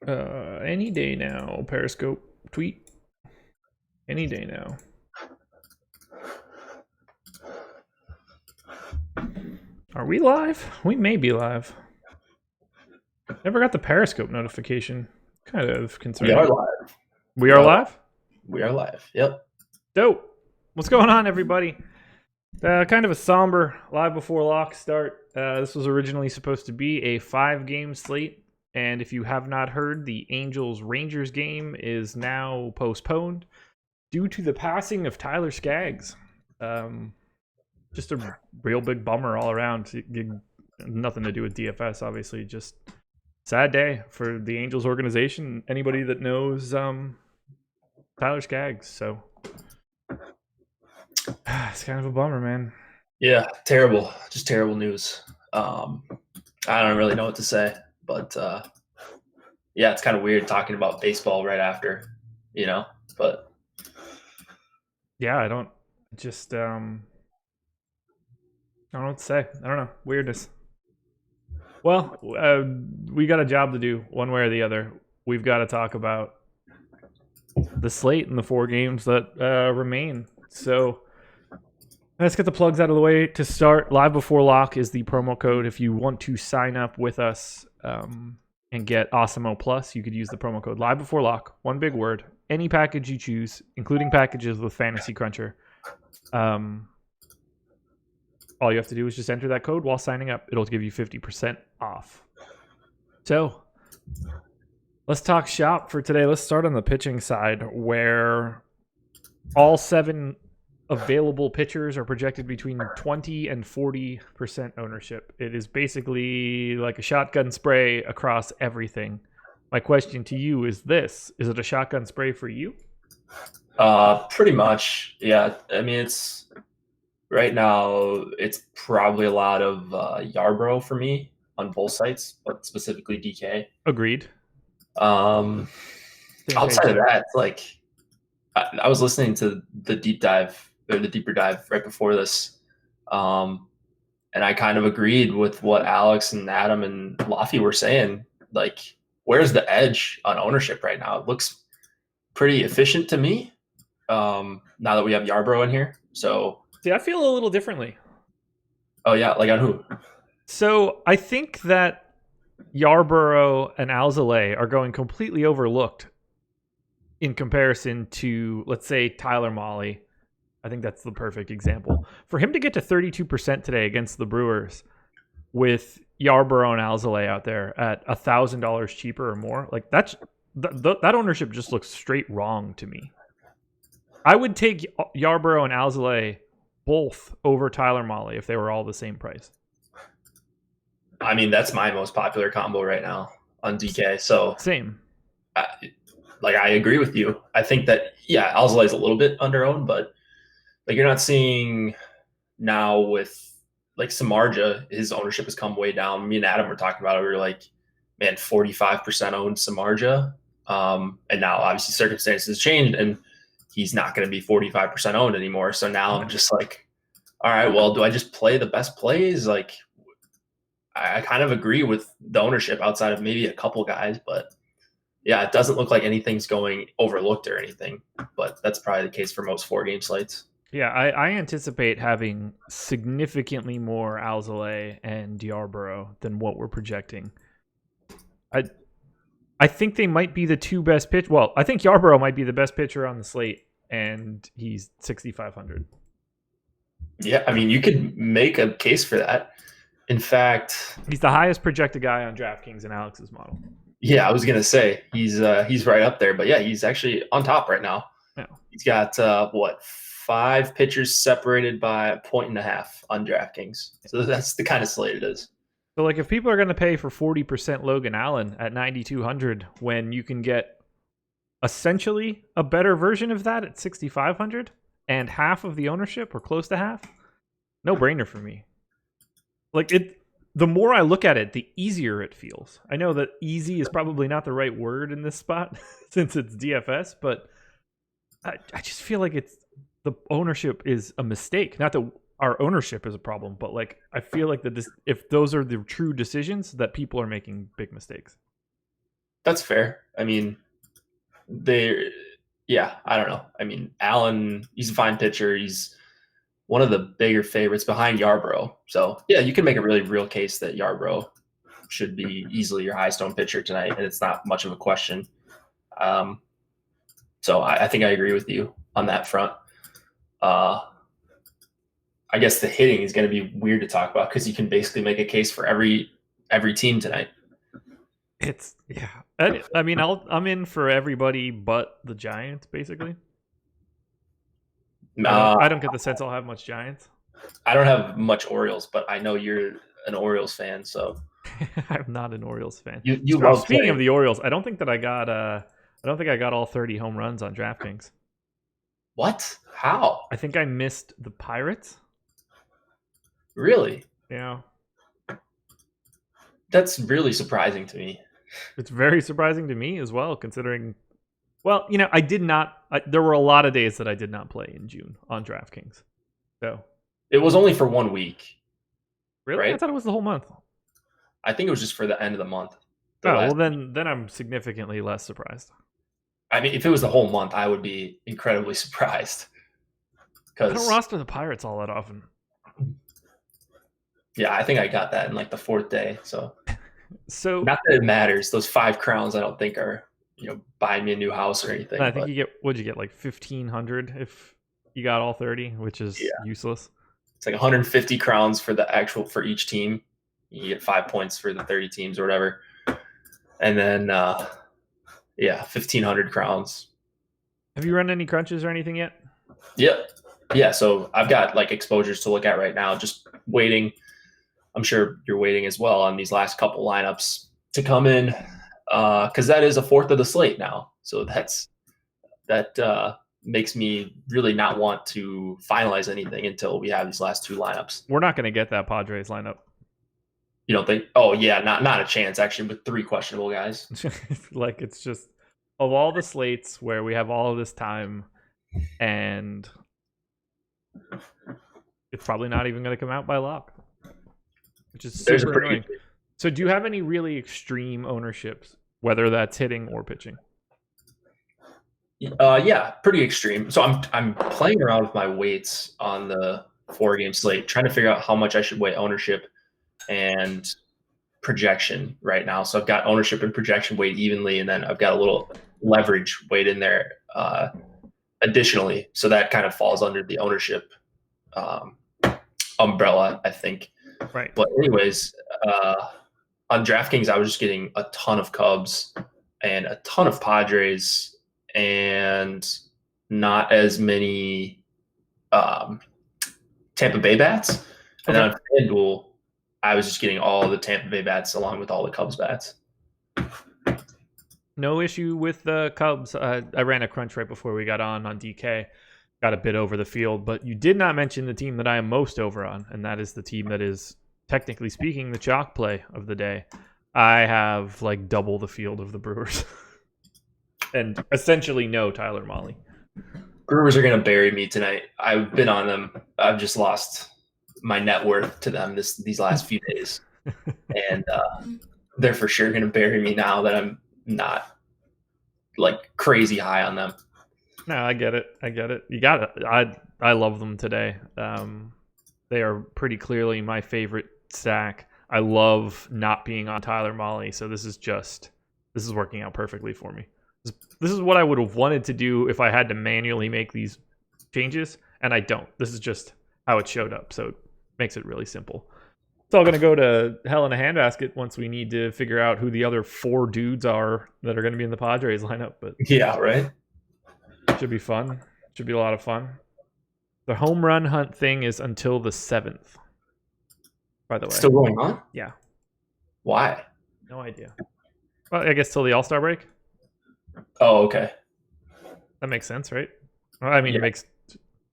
Any day now. Periscope tweet. Any day now. Are we live? We may be live. Never got the Periscope notification. Kind of concerning. We are live. We are live? We are live. Yep. Dope. What's going on, everybody? Kind of a somber live before lock start. This was originally supposed to be a 5-game slate, and if you have not heard, the Angels-Rangers game is now postponed due to the passing of Tyler Skaggs. Just a real big bummer all around. Nothing to do with DFS, obviously. Just sad day for the Angels organization. Anybody that knows Tyler Skaggs, so it's kind of a bummer, man. Yeah, terrible. Just terrible news. I don't really know what to say, but yeah, it's kind of weird talking about baseball right after, but yeah, I don't know what to say. I don't know. Weirdness. Well, we got a job to do one way or the other. We've got to talk about the slate and the 4 games that remain. So let's get the plugs out of the way. To start, Live Before Lock is the promo code. If you want to sign up with us and get Awesemo Plus, you could use the promo code Live Before Lock. One big word. Any package you choose, including packages with Fantasy Cruncher. All you have to do is just enter that code while signing up. It'll give you 50% off. So let's talk shop for today. Let's start on the pitching side, where all 7 available pitchers are projected between 20 and 40% ownership. It is basically like a shotgun spray across everything. My question to you is this: is it a shotgun spray for you? Pretty much, yeah. I mean, it's right now. It's probably a lot of Yarbrough for me on both sites, but specifically DK. Agreed. Outside of that, like I was listening to the deeper dive right before this, and I kind of agreed with what Alex and Adam and Laffy were saying. Like, where's the edge on ownership right now? It looks pretty efficient to me. Now that we have Yarbrough in here, so see, I feel a little differently. Oh yeah, like on who? So I think that Yarbrough and Alzolay are going completely overlooked in comparison to, let's say, Tyler Mahle. I think that's the perfect example. For him to get to 32% today against the Brewers with Yarbrough and Alzolay out there at $1,000 cheaper or more, like that ownership just looks straight wrong to me. I would take Yarbrough and Alzolay both over Tyler Mahle if they were all the same price. I mean, that's my most popular combo right now on DK. So same. I agree with you. I think that, yeah, Alzolay is a little bit under-owned, but like you're not seeing now with like Samardzija, his ownership has come way down. Me and Adam were talking about it. We were like, man, 45% owned Samardzija. And now obviously circumstances changed and he's not going to be 45% owned anymore. So now I'm just like, all right, well, do I just play the best plays? Like, I kind of agree with the ownership outside of maybe a couple guys, but yeah, it doesn't look like anything's going overlooked or anything, but that's probably the case for most 4-game slates. Yeah, I anticipate having significantly more Alzolay and Yarbrough than what we're projecting. I think they might be the 2 best pitch. Well, I think Yarbrough might be the best pitcher on the slate, and he's 6,500. Yeah, I mean, you could make a case for that. In fact, he's the highest projected guy on DraftKings in Alex's model. Yeah, I was gonna say he's right up there, but yeah, he's actually on top right now. Yeah. He's got 5 pitchers separated by 1.5 on DraftKings. So that's the kind of slate it is. So like if people are going to pay for 40% Logan Allen at 9,200 when you can get essentially a better version of that at 6,500 and half of the ownership or close to half, no brainer for me. Like the more I look at it, the easier it feels. I know that easy is probably not the right word in this spot since it's DFS, but I just feel like the ownership is a mistake. Not that our ownership is a problem, but like I feel like if those are the true decisions, that people are making big mistakes. That's fair. I mean, they, yeah, I don't know. I mean, Allen, he's a fine pitcher. He's one of the bigger favorites behind Yarbrough. So yeah, you can make a really real case that Yarbrough should be easily your highest owned pitcher tonight, and it's not much of a question. So I think I agree with you on that front. I guess the hitting is going to be weird to talk about because you can basically make a case for every team tonight. It's yeah. I mean, I'm in for everybody but the Giants, basically. I don't get the sense I'll have much Giants. I don't have much Orioles, but I know you're an Orioles fan, so I'm not an Orioles fan. You love speaking of the Orioles, I don't think I got all 30 home runs on DraftKings. What? How? I think I missed the Pirates. Really? Yeah. That's really surprising to me. It's very surprising to me as well, considering, well, I did not. There were a lot of days that I did not play in June on DraftKings. So it was only for 1 week. Really? Right? I thought it was the whole month. I think it was just for the end of the month. Well, then I'm significantly less surprised. I mean, if it was the whole month, I would be incredibly surprised. I don't roster the Pirates all that often. Yeah, I think I got that in like the 4th day. So not that it matters. Those 5 crowns, I don't think are buying me a new house or anything. I think what'd you get, like 1,500 if you got all 30, which is useless. It's like 150 crowns for each team. You get 5 points for the 30 teams or whatever, and then 1,500 crowns. Have you run any crunches or anything yet? Yep. Yeah. So I've got like exposures to look at right now. Just waiting. I'm sure you're waiting as well on these last couple lineups to come in, because that is a fourth of the slate now. So that makes me really not want to finalize anything until we have these last 2 lineups. We're not going to get that Padres lineup. You don't think? Oh yeah, not a chance actually, with 3 questionable guys. Like, it's just, of all the slates where we have all of this time, and it's probably not even going to come out by lock, which is super annoying. So do you have any really extreme ownerships, whether that's hitting or pitching? Yeah, pretty extreme. So I'm playing around with my weights on the 4-game slate, trying to figure out how much I should weigh ownership and projection right now. So I've got ownership and projection weighed evenly, and then I've got a little leverage weight in there additionally. So that kind of falls under the ownership umbrella, I think. Right. But anyways, on DraftKings, I was just getting a ton of Cubs and a ton of Padres and not as many Tampa Bay bats. And then on FanDuel, I was just getting all the Tampa Bay bats along with all the Cubs bats. No issue with the Cubs. I ran a crunch right before we got on DK. Got a bit over the field, but you did not mention the team that I am most over on, and that is the team that is, technically speaking, the chalk play of the day. I have like double the field of the Brewers. And essentially no Tyler Mahle. Brewers are going to bury me tonight. I've been on them. I've just lost my net worth to them these last few days. And they're for sure going to bury me now that I'm not like crazy high on them. No, I get it. You got it. I love them today. They are pretty clearly my favorite stack. I love not being on Tyler Mahle, so this is working out perfectly for me. This is what I would have wanted to do if I had to manually make these changes, and I don't. This is just how it showed up, so it makes it really simple. It's all going to go to hell in a handbasket once we need to figure out who the other 4 dudes are that are going to be in the Padres lineup. But yeah, right. Should be fun. Should be a lot of fun. The home run hunt thing is until the 7th, by the way. Still going on? Yeah. Why? No idea. Well, I guess till the All-Star break. Oh, okay. That makes sense, right? Well, I mean, It makes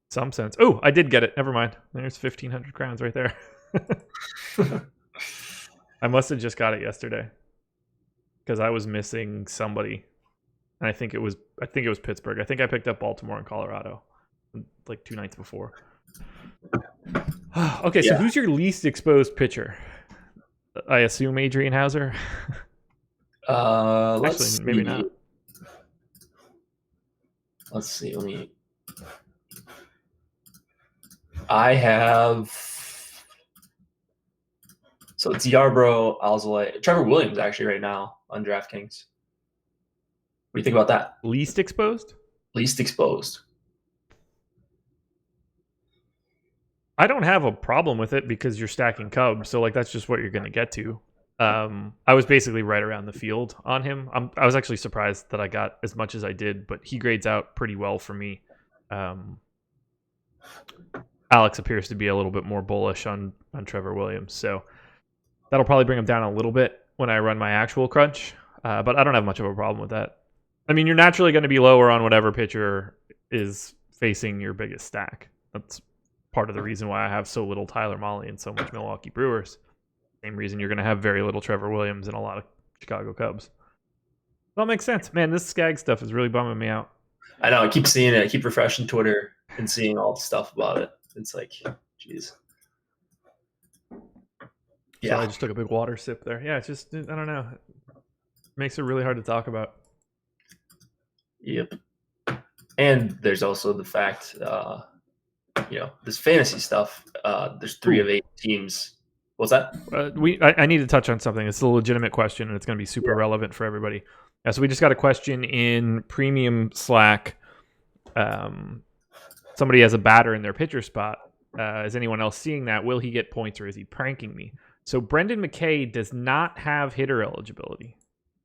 some sense. Oh, I did get it. Never mind. There's 1,500 crowns right there. I must have just got it yesterday because I was missing somebody. And I think it was Pittsburgh. I think I picked up Baltimore and Colorado like 2 nights before. Okay, so who's your least exposed pitcher? I assume Adrian Hauser. Let's Actually, maybe see. not. Let's see. I have. So it's Yarbrough, Alzolay, Trevor Williams actually right now on DraftKings. What do you think about that? Least exposed? Least exposed. I don't have a problem with it because you're stacking Cubs, so like that's just what you're going to get to. I was basically right around the field on him. I was actually surprised that I got as much as I did, but he grades out pretty well for me. Alex appears to be a little bit more bullish on Trevor Williams, so that'll probably bring him down a little bit when I run my actual crunch. But I don't have much of a problem with that. I mean, you're naturally going to be lower on whatever pitcher is facing your biggest stack. That's part of the reason why I have so little Tyler Mahle and so much Milwaukee Brewers. Same reason you're going to have very little Trevor Williams and a lot of Chicago Cubs. That makes sense. Man, this Skag stuff is really bumming me out. I know. I keep seeing it. I keep refreshing Twitter and seeing all the stuff about it. It's like, geez. Yeah. So I just took a big water sip there. Yeah, it's just, I don't know. It makes it really hard to talk about. Yep. And there's also the fact, this fantasy stuff. There's 3 of 8 teams. What's that? I need to touch on something. It's a legitimate question, and it's going to be super relevant for everybody. So we just got a question in Premium Slack. Somebody has a batter in their pitcher spot. Is anyone else seeing that? Will he get points, or is he pranking me? So Brendan McKay does not have hitter eligibility.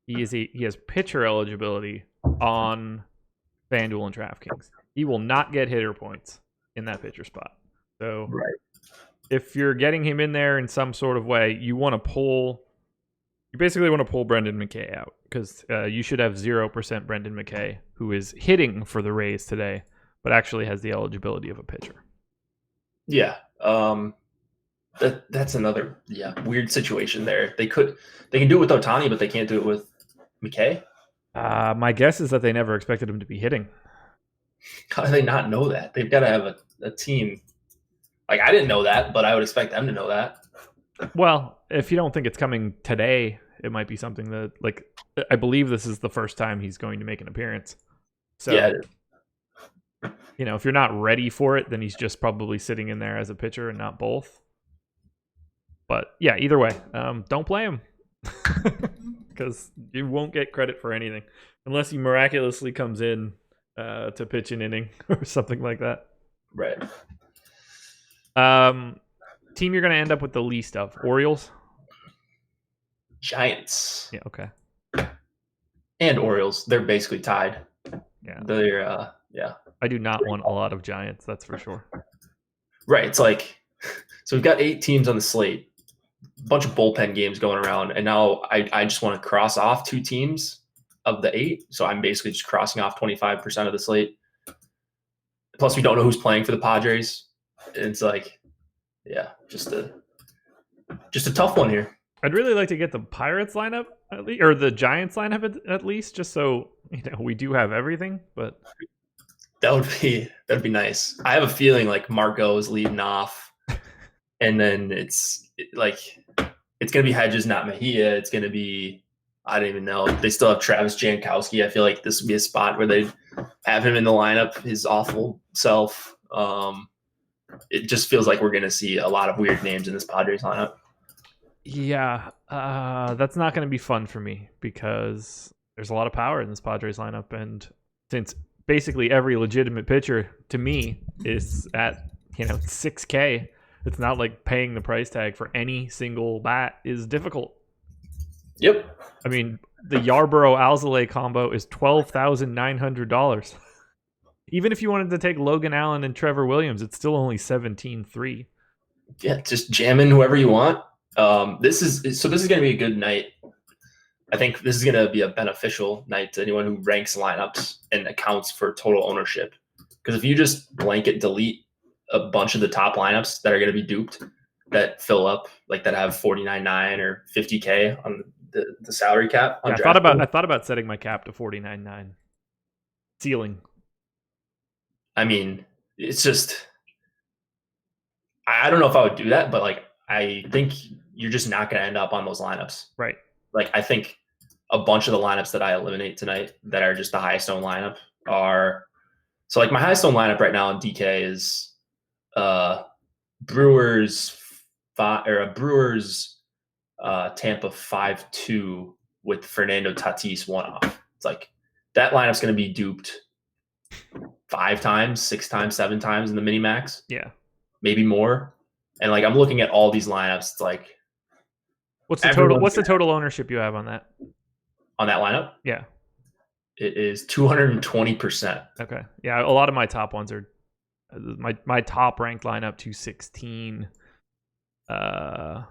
He has pitcher eligibility on FanDuel and DraftKings. He will not get hitter points in that pitcher spot. So if you're getting him in there in some sort of way, you basically want to pull Brendan McKay out, because you should have 0% Brendan McKay, who is hitting for the Rays today, but actually has the eligibility of a pitcher. Yeah. That's another weird situation there. They can do it with Ohtani, but they can't do it with McKay. My guess is that they never expected him to be hitting. How do they not know that? They've got to have a team. Like, I didn't know that, but I would expect them to know that. Well, if you don't think it's coming today, it might be something that, like, I believe this is the first time he's going to make an appearance. So, if you're not ready for it, then he's just probably sitting in there as a pitcher and not both. But yeah, either way, don't play him, because you won't get credit for anything unless he miraculously comes in to pitch an inning or something like that. Right. Team you're going to end up with the least of: Orioles, Giants. Yeah, okay. And Orioles. They're basically tied. Yeah. They're I do not want a lot of Giants, that's for sure. Right. It's like, so we've got 8 teams on the slate, a bunch of bullpen games going around, and now I just want to cross off 2 teams of the 8. So I'm basically just crossing off 25% of the slate. Plus, we don't know who's playing for the Padres. It's like, just a tough one here. I'd really like to get the Pirates lineup or the Giants lineup at least, just so we do have everything. But that'd be nice. I have a feeling like Marco is leading off, and then it's gonna be Hedges, not Mejia. It's gonna be, I don't even know. They still have Travis Jankowski. I feel like this would be a spot where they have him in the lineup, his awful self. It just feels like we're going to see a lot of weird names in this Padres lineup. Yeah, that's not going to be fun for me, because there's a lot of power in this Padres lineup. And since basically every legitimate pitcher to me is at, $6K, it's not like paying the price tag for any single bat is difficult. Yep. I mean, the Yarbrough-Alzolay combo is $12,900. Even if you wanted to take Logan Allen and Trevor Williams, it's still only $17,300. Yeah, just jam in whoever you want. This is going to be a good night. I think this is going to be a beneficial night to anyone who ranks lineups and accounts for total ownership. Because if you just blanket delete a bunch of the top lineups that are going to be duped, that fill up, like that have 49.9 or 50K on the salary cap. I thought about setting my cap to 49.9 ceiling. I mean, it's just, I don't know if I would do that, but like, I think you're just not going to end up on those lineups. Right. Like, I think a bunch of the lineups that I eliminate tonight that are just the highest owned lineup are. So like my highest owned lineup right now in DK is Brewers Tampa 5-2 with Fernando Tatis one off. It's like that lineup's going to be duped 5 times, 6 times, 7 times in the mini max. Yeah, maybe more. And like I'm looking at all these lineups. It's like what's the total? What's the total ownership you have on that? On that lineup? Yeah, it is 220%. Okay, yeah, a lot of my top ones are my top ranked lineup 216, 200.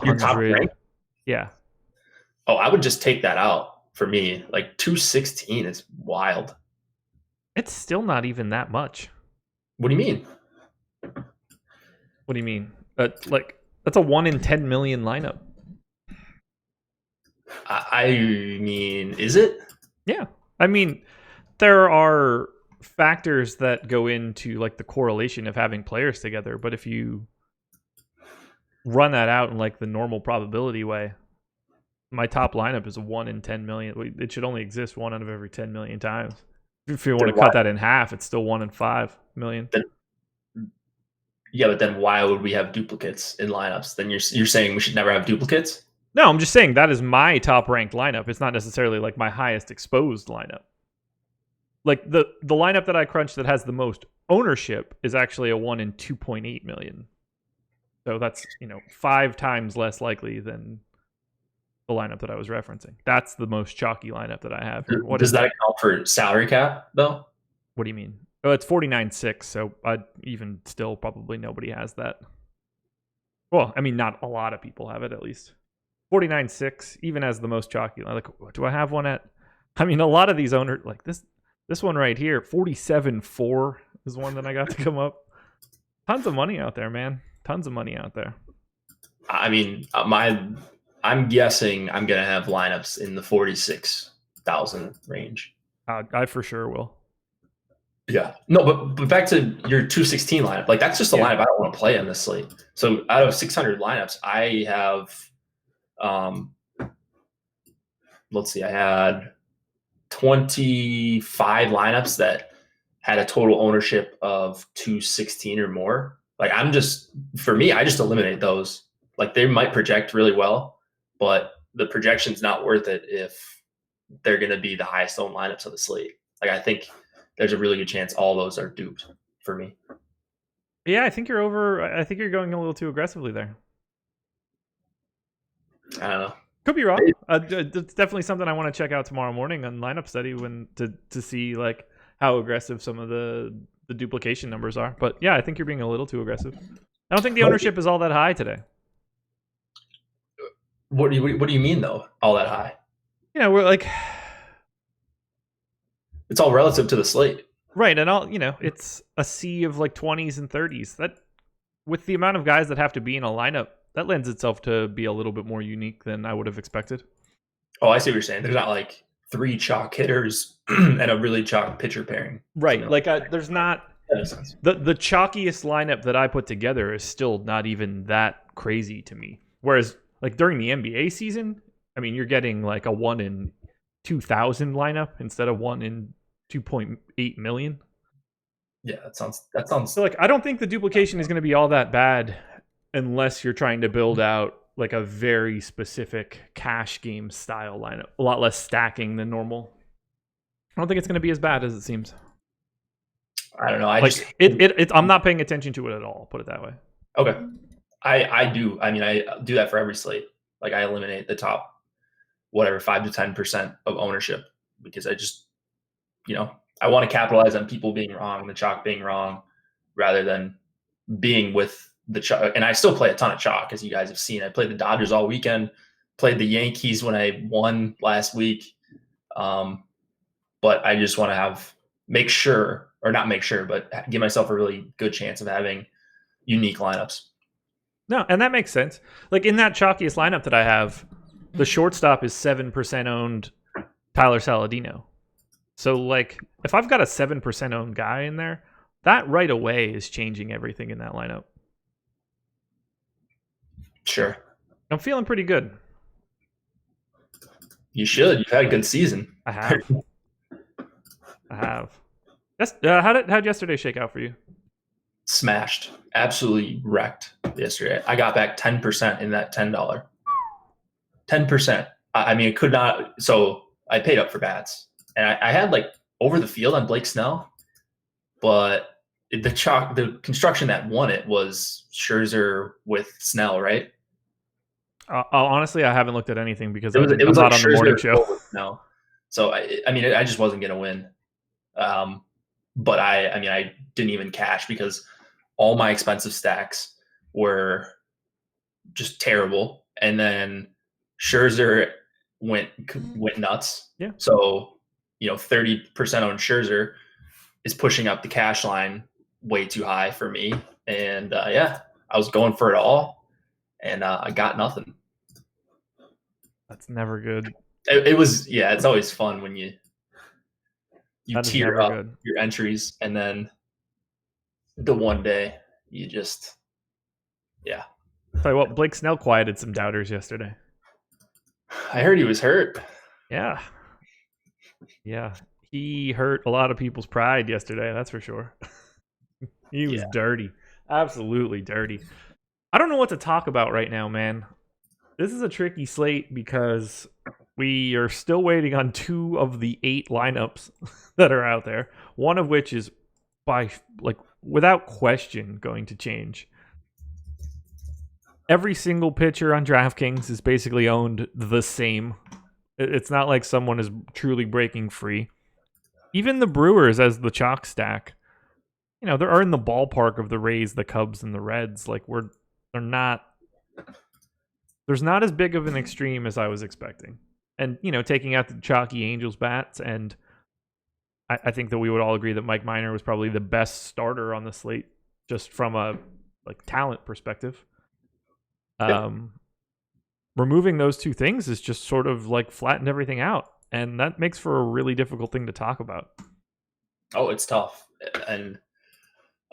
Your top rank? Yeah. Oh, I would just take that out for me. Like 216 is wild. It's still not even that much. What do you mean? What do you mean? Like that's a 1 in 10 million lineup. I mean, is it? Yeah. I mean, there are factors that go into like the correlation of having players together, but if you run that out in like the normal probability way, my top lineup is a 1 in 10 million. It should only exist 1 out of every 10 million times. If you want to cut that in half, it's still 1 in 5 million. Yeah, but then why would we have duplicates in lineups? Then you're saying we should never have duplicates? No, I'm just saying that is my top ranked lineup. It's not necessarily like my highest exposed lineup. Like the lineup that I crunch that has the most ownership is actually a 1 in 2.8 million. So that's 5 times less likely than the lineup that I was referencing. That's the most chalky lineup that I have here. Does that account for salary cap though? What do you mean? Oh, it's 49.6, so even still probably nobody has that. Well, I mean, not a lot of people have it, at least. 49.6, even as the most chalky. Like, do I have one at? I mean, a lot of these owners, like this one right here, 47.4 is one that I got to come up. Tons of money out there, man. Tons of money out there. I mean, I'm guessing I'm gonna have lineups in the 46,000 range. I for sure will. Yeah. No, but back to your 216 lineup. Like that's just a lineup I don't want to play on this slate. So out of 600 lineups, I have let's see, I had 25 lineups that had a total ownership of 216 or more. Like I just eliminate those. Like they might project really well, but the projection's not worth it if they're going to be the highest owned lineups of the slate. Like I think there's a really good chance all those are duped for me. Yeah, I think you're going a little too aggressively there. I don't know. Could be wrong. It's definitely something I want to check out tomorrow morning on lineup study to see like how aggressive some of the duplication numbers are. But yeah, I think you're being a little too aggressive. I don't think the ownership is all that high today. What do you mean though? All that high? Yeah, we're like, it's all relative to the slate, right? And it's a sea of like 20s and 30s. That with the amount of guys that have to be in a lineup, that lends itself to be a little bit more unique than I would have expected. Oh, I see what you're saying. There's not like 3 chalk hitters and a really chalk pitcher pairing. Right. Like there's not. That makes sense. The chalkiest lineup that I put together is still not even that crazy to me. Whereas like during the NBA season, I mean, you're getting like a 1 in 2,000 lineup instead of 1 in 2.8 million. Yeah, that sounds. So like, I don't think the duplication is going to be all that bad unless you're trying to build out like a very specific cash game style lineup. A lot less stacking than normal. I don't think it's going to be as bad as it seems. I don't know. I'm not paying attention to it at all. Put it that way. Okay. I do. I mean, I do that for every slate. Like I eliminate the top, 5 to 10% of ownership because I just, I want to capitalize on people being wrong, the chalk being wrong, rather than being with the chalk. And I still play a ton of chalk, as you guys have seen. I played the Dodgers all weekend, played the Yankees when I won last week. But I just want to but give myself a really good chance of having unique lineups. No, and that makes sense. Like in that chalkiest lineup that I have, the shortstop is 7% owned Tyler Saladino. So like if I've got a 7% owned guy in there, that right away is changing everything in that lineup. Sure. I'm feeling pretty good. You should. You've had a good season. I have. I have. Yes. How'd yesterday shake out for you? Smashed. Absolutely wrecked yesterday. I got back 10% in that $10. 10%. I mean, it could not. So I paid up for bats, and I had like over the field on Blake Snell, but the construction that won it was Scherzer with Snell, right? Honestly, I haven't looked at anything because It was I'm like not on the morning Scherzer show. No, so I mean, I just wasn't gonna win. But I didn't even cash because all my expensive stacks were just terrible, and then Scherzer went nuts. Yeah. So 30% on Scherzer is pushing up the cash line way too high for me, and I was going for it all, and I got nothing. That's never good. It was it's always fun when you tear up good. your entries, and then the one day you just Tell you what, Blake Snell quieted some doubters yesterday. I heard he was hurt. Yeah. He hurt a lot of people's pride yesterday, that's for sure. He was dirty. Absolutely dirty. I don't know what to talk about right now, man. This is a tricky slate because we are still waiting on 2 of the 8 lineups that are out there. One of which is without question going to change. Every single pitcher on DraftKings is basically owned the same. It's not like someone is truly breaking free. Even the Brewers as the chalk stack, they're in the ballpark of the Rays, the Cubs, and the Reds. Like there's not as big of an extreme as I was expecting. And, taking out the chalky Angels bats, and I think that we would all agree that Mike Minor was probably the best starter on the slate, just from a talent perspective. Removing those 2 things is just sort of flattened everything out, and that makes for a really difficult thing to talk about. Oh, it's tough, and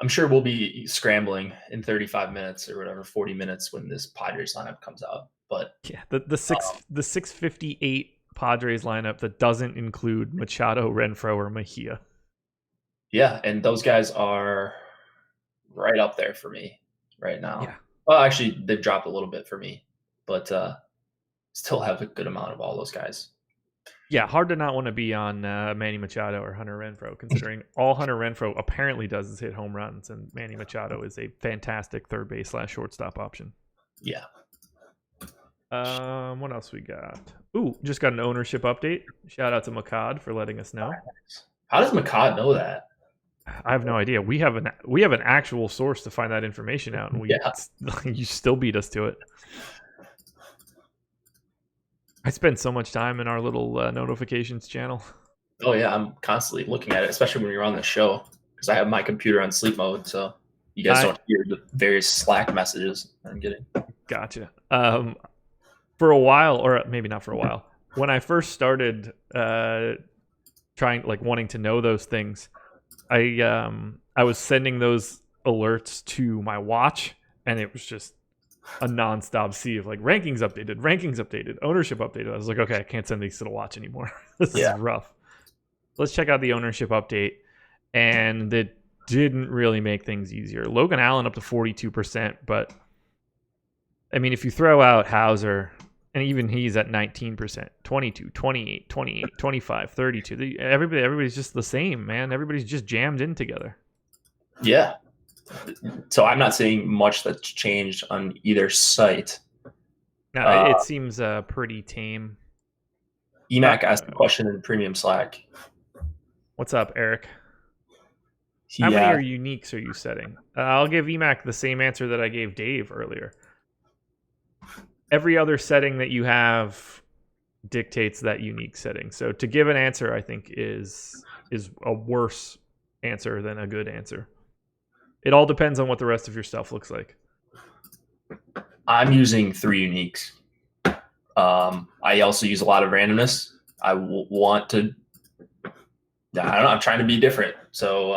I'm sure we'll be scrambling in 35 minutes or whatever, 40 minutes when this Padres lineup comes out. But yeah, the 658 Padres lineup that doesn't include Machado, Renfroe, or Mejia. Yeah, and those guys are right up there for me right now. Yeah. Well, actually, they've dropped a little bit for me, but still have a good amount of all those guys. Yeah, hard to not want to be on Manny Machado or Hunter Renfroe, considering all Hunter Renfroe apparently does is hit home runs, and Manny Machado is a fantastic third base / shortstop option. Yeah. What else we got? Ooh, just got an ownership update. Shout out to Makad for letting us know. How does Makad know that? I have no idea. We have an actual source to find that information out, and you still beat us to it. I spend so much time in our little notifications channel. Oh yeah, I'm constantly looking at it, especially when you're on the show, because I have my computer on sleep mode, so you guys don't hear the various Slack messages I'm getting. Gotcha. For a while, or maybe not for a while, when I first started wanting to know those things, I was sending those alerts to my watch, and it was just a nonstop sea of rankings updated, ownership updated. I was like, okay, I can't send these to the watch anymore. This is rough. Let's check out the ownership update, and it didn't really make things easier. Logan Allen up to 42%, but I mean, if you throw out Hauser, and even he's at 19%, 22, 28, 28, 25, 32. Everybody's just the same, man. Everybody's just jammed in together. Yeah. So I'm not seeing much that's changed on either site. No, it seems pretty tame. Emac asked a question in Premium Slack. What's up, Eric? How many uniques are you setting? I'll give Emac the same answer that I gave Dave earlier. Every other setting that you have dictates that unique setting. So to give an answer, I think is a worse answer than a good answer. It all depends on what the rest of your stuff looks like. I'm using 3 uniques. I also use a lot of randomness. I want to. I don't know. I'm trying to be different. So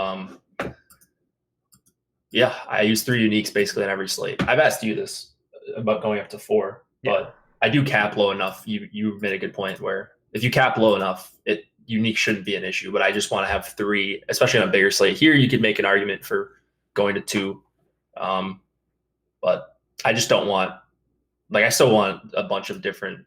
I use 3 uniques basically on every slate. I've asked you this about going up to 4, but I do cap low enough. You made a good point where if you cap low enough, unique shouldn't be an issue. But I just want to have 3, especially on a bigger slate. Here, you could make an argument for going to 2, but I just don't want. Like, I still want a bunch of different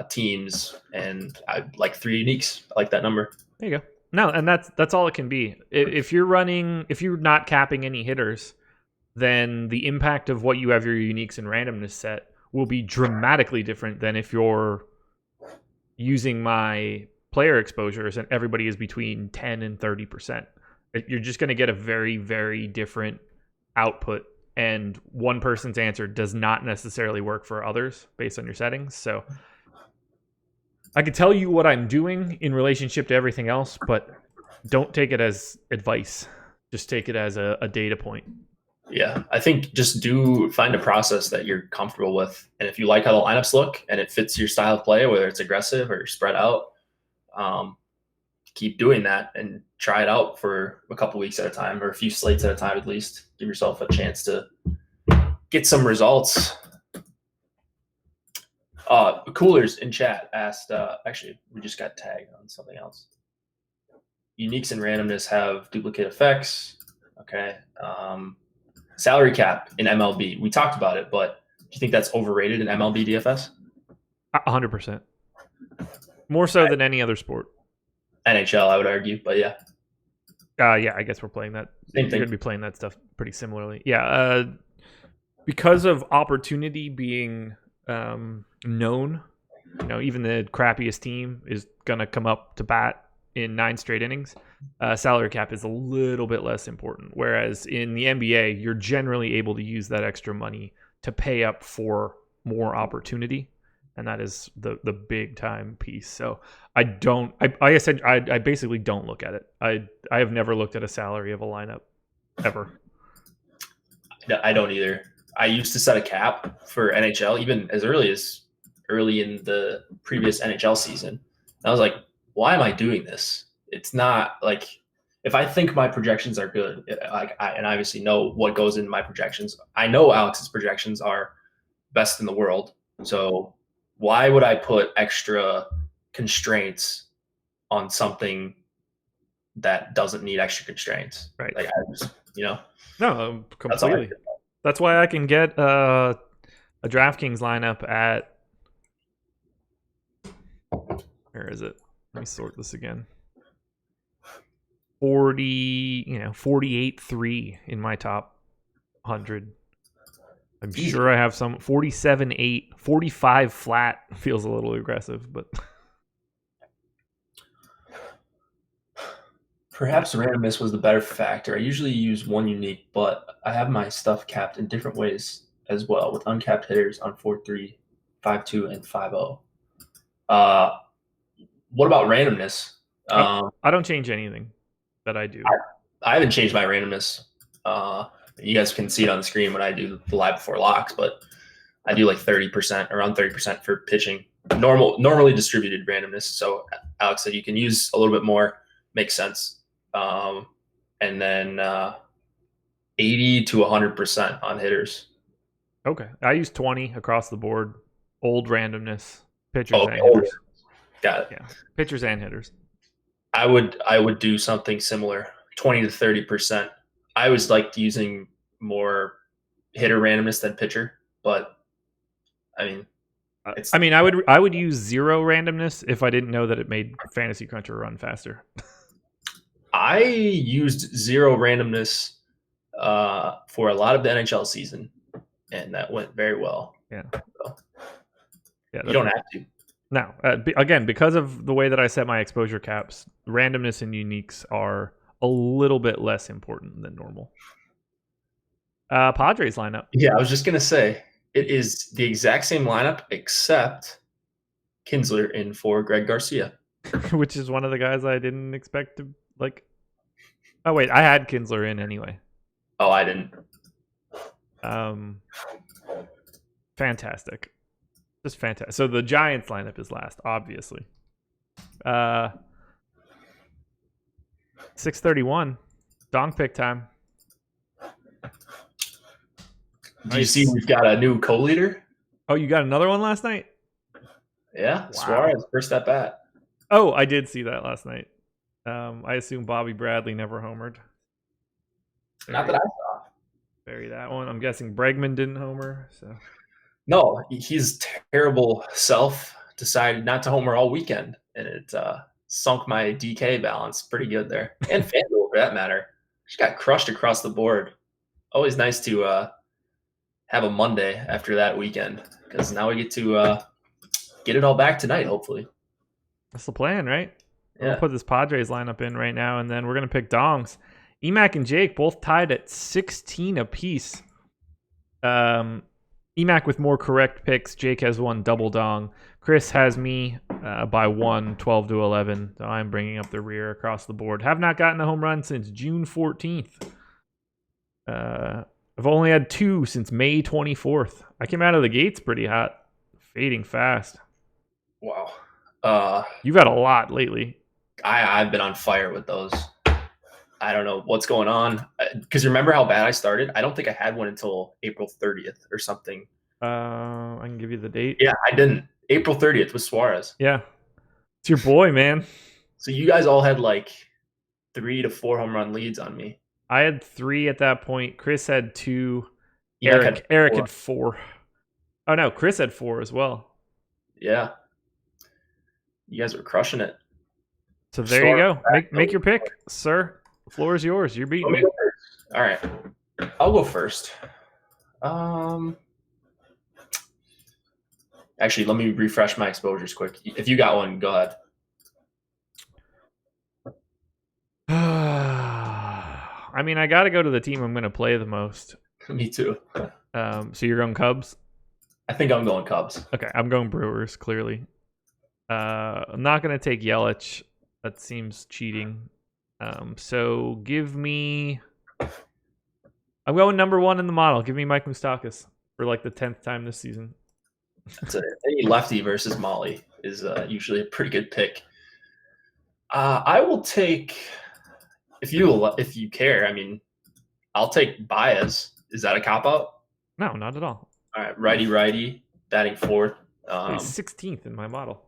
teams, and I like 3 uniques. I like that number. There you go. No, and that's all it can be. If you're not capping any hitters, then the impact of what you have your uniques and randomness set will be dramatically different than if you're using my player exposures and everybody is between 10 and 30%. You're just going to get a very, very different output, and one person's answer does not necessarily work for others based on your settings. So I could tell you what I'm doing in relationship to everything else, but don't take it as advice. Just take it as a data point. Yeah, I think just find a process that you're comfortable with. And if you like how the lineups look and it fits your style of play, whether it's aggressive or spread out, keep doing that and try it out for a couple weeks at a time, or a few slates at a time at least. Give yourself a chance to get some results. Coolers in chat asked, actually, we just got tagged on something else. Uniques and randomness have duplicate effects. Okay. Salary cap in MLB. We talked about it, but do you think that's overrated in MLB DFS? 100%. More so than any other sport. NHL, I would argue, but yeah. Yeah, I guess we're playing that. Same You're thing. going to be playing that stuff pretty similarly. Yeah, because of opportunity being known, even the crappiest team is going to come up to bat in 9 straight innings. Salary cap is a little bit less important. Whereas in the NBA, you're generally able to use that extra money to pay up for more opportunity. And that is the big time piece. So I basically don't look at it. I have never looked at a salary of a lineup ever. I don't either. I used to set a cap for NHL, even as early in the previous NHL season. And I was like, why am I doing this? It's not like, if I think my projections are good, and I obviously know what goes into my projections. I know Alex's projections are best in the world. So why would I put extra constraints on something that doesn't need extra constraints? Right. Like, I just, No, completely. That's why I can get a DraftKings lineup at, where is it? Let me sort this again. 48-3 in my top 100. I'm sure I have some 47-8, 45 flat. Feels a little aggressive, but perhaps randomness was the better factor. I usually use 1 unique, but I have my stuff capped in different ways as well, with uncapped hitters on 4-3, 5-2, and 5-0. What about randomness? I don't change anything that I do. I haven't changed my randomness. You guys can see it on the screen when I do the live before locks, but I do like 30%, around 30% for pitching. Normally distributed randomness. So Alex said you can use a little bit more. Makes sense. And then 80 to 100% on hitters. Okay. I use 20 across the board. Old randomness. Pitchers and hitters. Got it. Yeah. Pitchers and hitters. I would do something similar, 20 to 30%. I always liked using more hitter randomness than pitcher, but I mean, I would use 0 randomness if I didn't know that it made Fantasy Cruncher run faster. I used 0 randomness for a lot of the NHL season, and that went very well. Yeah. So, you don't have to. No. Again, because of the way that I set my exposure caps, randomness and uniques are a little bit less important than normal. Padres lineup. Yeah, I was just going to say, it is the exact same lineup except Kinsler in for Greg Garcia. Which is one of the guys I didn't expect to, like... Oh, wait, I had Kinsler in anyway. Oh, I didn't. Fantastic. Just fantastic. So the Giants lineup is last, obviously. 6:31. Dong pick time. Do you see we've got a new co-leader? Oh, you got another one last night? Yeah, Wow. Suarez, first at bat. Oh, I did see that last night. I assume Bobby Bradley never homered. Not that I saw. Bury that one. I'm guessing Bregman didn't homer. So No, his terrible self decided not to homer all weekend, and it sunk my DK balance pretty good there. And FanDuel, for that matter. Just got crushed across the board. Always nice to have a Monday after that weekend, because now we get to get it all back tonight, hopefully. that's the plan, right? Yeah. We'll put this Padres lineup in right now, and then we're going to pick dongs. Emac and Jake both tied at 16 apiece. Emac with more correct picks. Jake has one double dong. Chris has me by 1, 12 to 11. So I'm bringing up the rear across the board. Have not gotten a home run since June 14th. I've only had 2 since May 24th. I came out of the gates pretty hot, fading fast. Wow. You've had a lot lately. I've been on fire with those. I don't know what's going on. Because remember how bad I started? I don't think I had one until April 30th or something. I can give you the date. Yeah, I didn't. April 30th was Suarez. Yeah. It's your boy, man. So you guys all had like 3 to 4 home run leads on me. I had 3 at that point. Chris had 2. Eric had 4. Oh, no. Chris had 4 as well. Yeah. You guys were crushing it. So there you go. Make your pick, sir. The floor is yours. You're beating me. All right. I'll go first. Actually, let me refresh my exposures quick. If you got one, go ahead. I mean, I got to go to the team I'm going to play the most. Me too. So you're going Cubs? I think I'm going Cubs. Okay, I'm going Brewers, clearly. I'm not going to take Yelich. That seems cheating. So give me... I'm going number 1 in the model. Give me Mike Moustakas for like the 10th time this season. Any lefty versus Molly is usually a pretty good pick. I will take, if you care, I mean, I'll take Baez. Is that a cop-out? No, not at all. All right, righty, batting 4th. He's 16th in my model.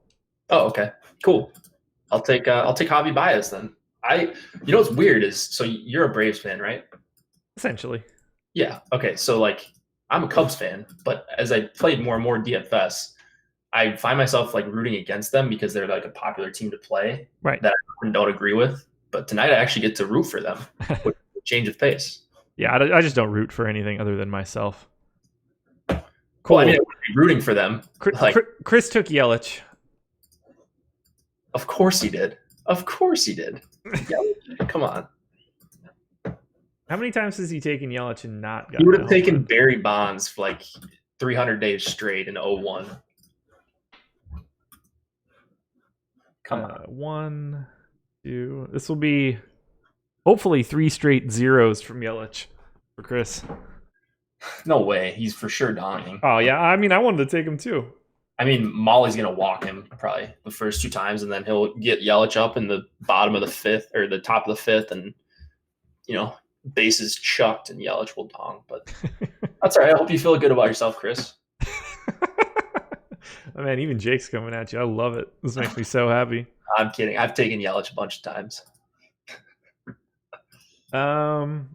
Oh, okay, cool. I'll take Javi Baez then. You know what's weird is, so you're a Braves fan, right? Essentially. Yeah. Okay. So like, I'm a Cubs fan, but as I played more and more DFS, I find myself like rooting against them because they're like a popular team to play, right? That I don't agree with. But tonight I actually get to root for them with a change of pace. Yeah, I just don't root for anything other than myself. Cool. Well, I mean, I would be rooting for them. Chris took Yelich. Of course he did. Yelich, come on. How many times has he taken Yelich and not gotten? He would have taken Barry Bonds for like 300 days straight in 01. Come on. 1, 2. This will be hopefully 3 straight zeros from Yelich for Chris. No way. He's for sure dying. Oh, yeah. I mean, I wanted to take him too. I mean, Molly's going to walk him probably the first 2 times, and then he'll get Yelich up in the bottom of the 5th or the top of the 5th, and, bases chucked and Yelich will dong. But that's all right. I hope you feel good about yourself, Chris. Oh, man, even Jake's coming at you. I love it. This makes me so happy. I'm kidding. I've taken Yelich a bunch of times. Well,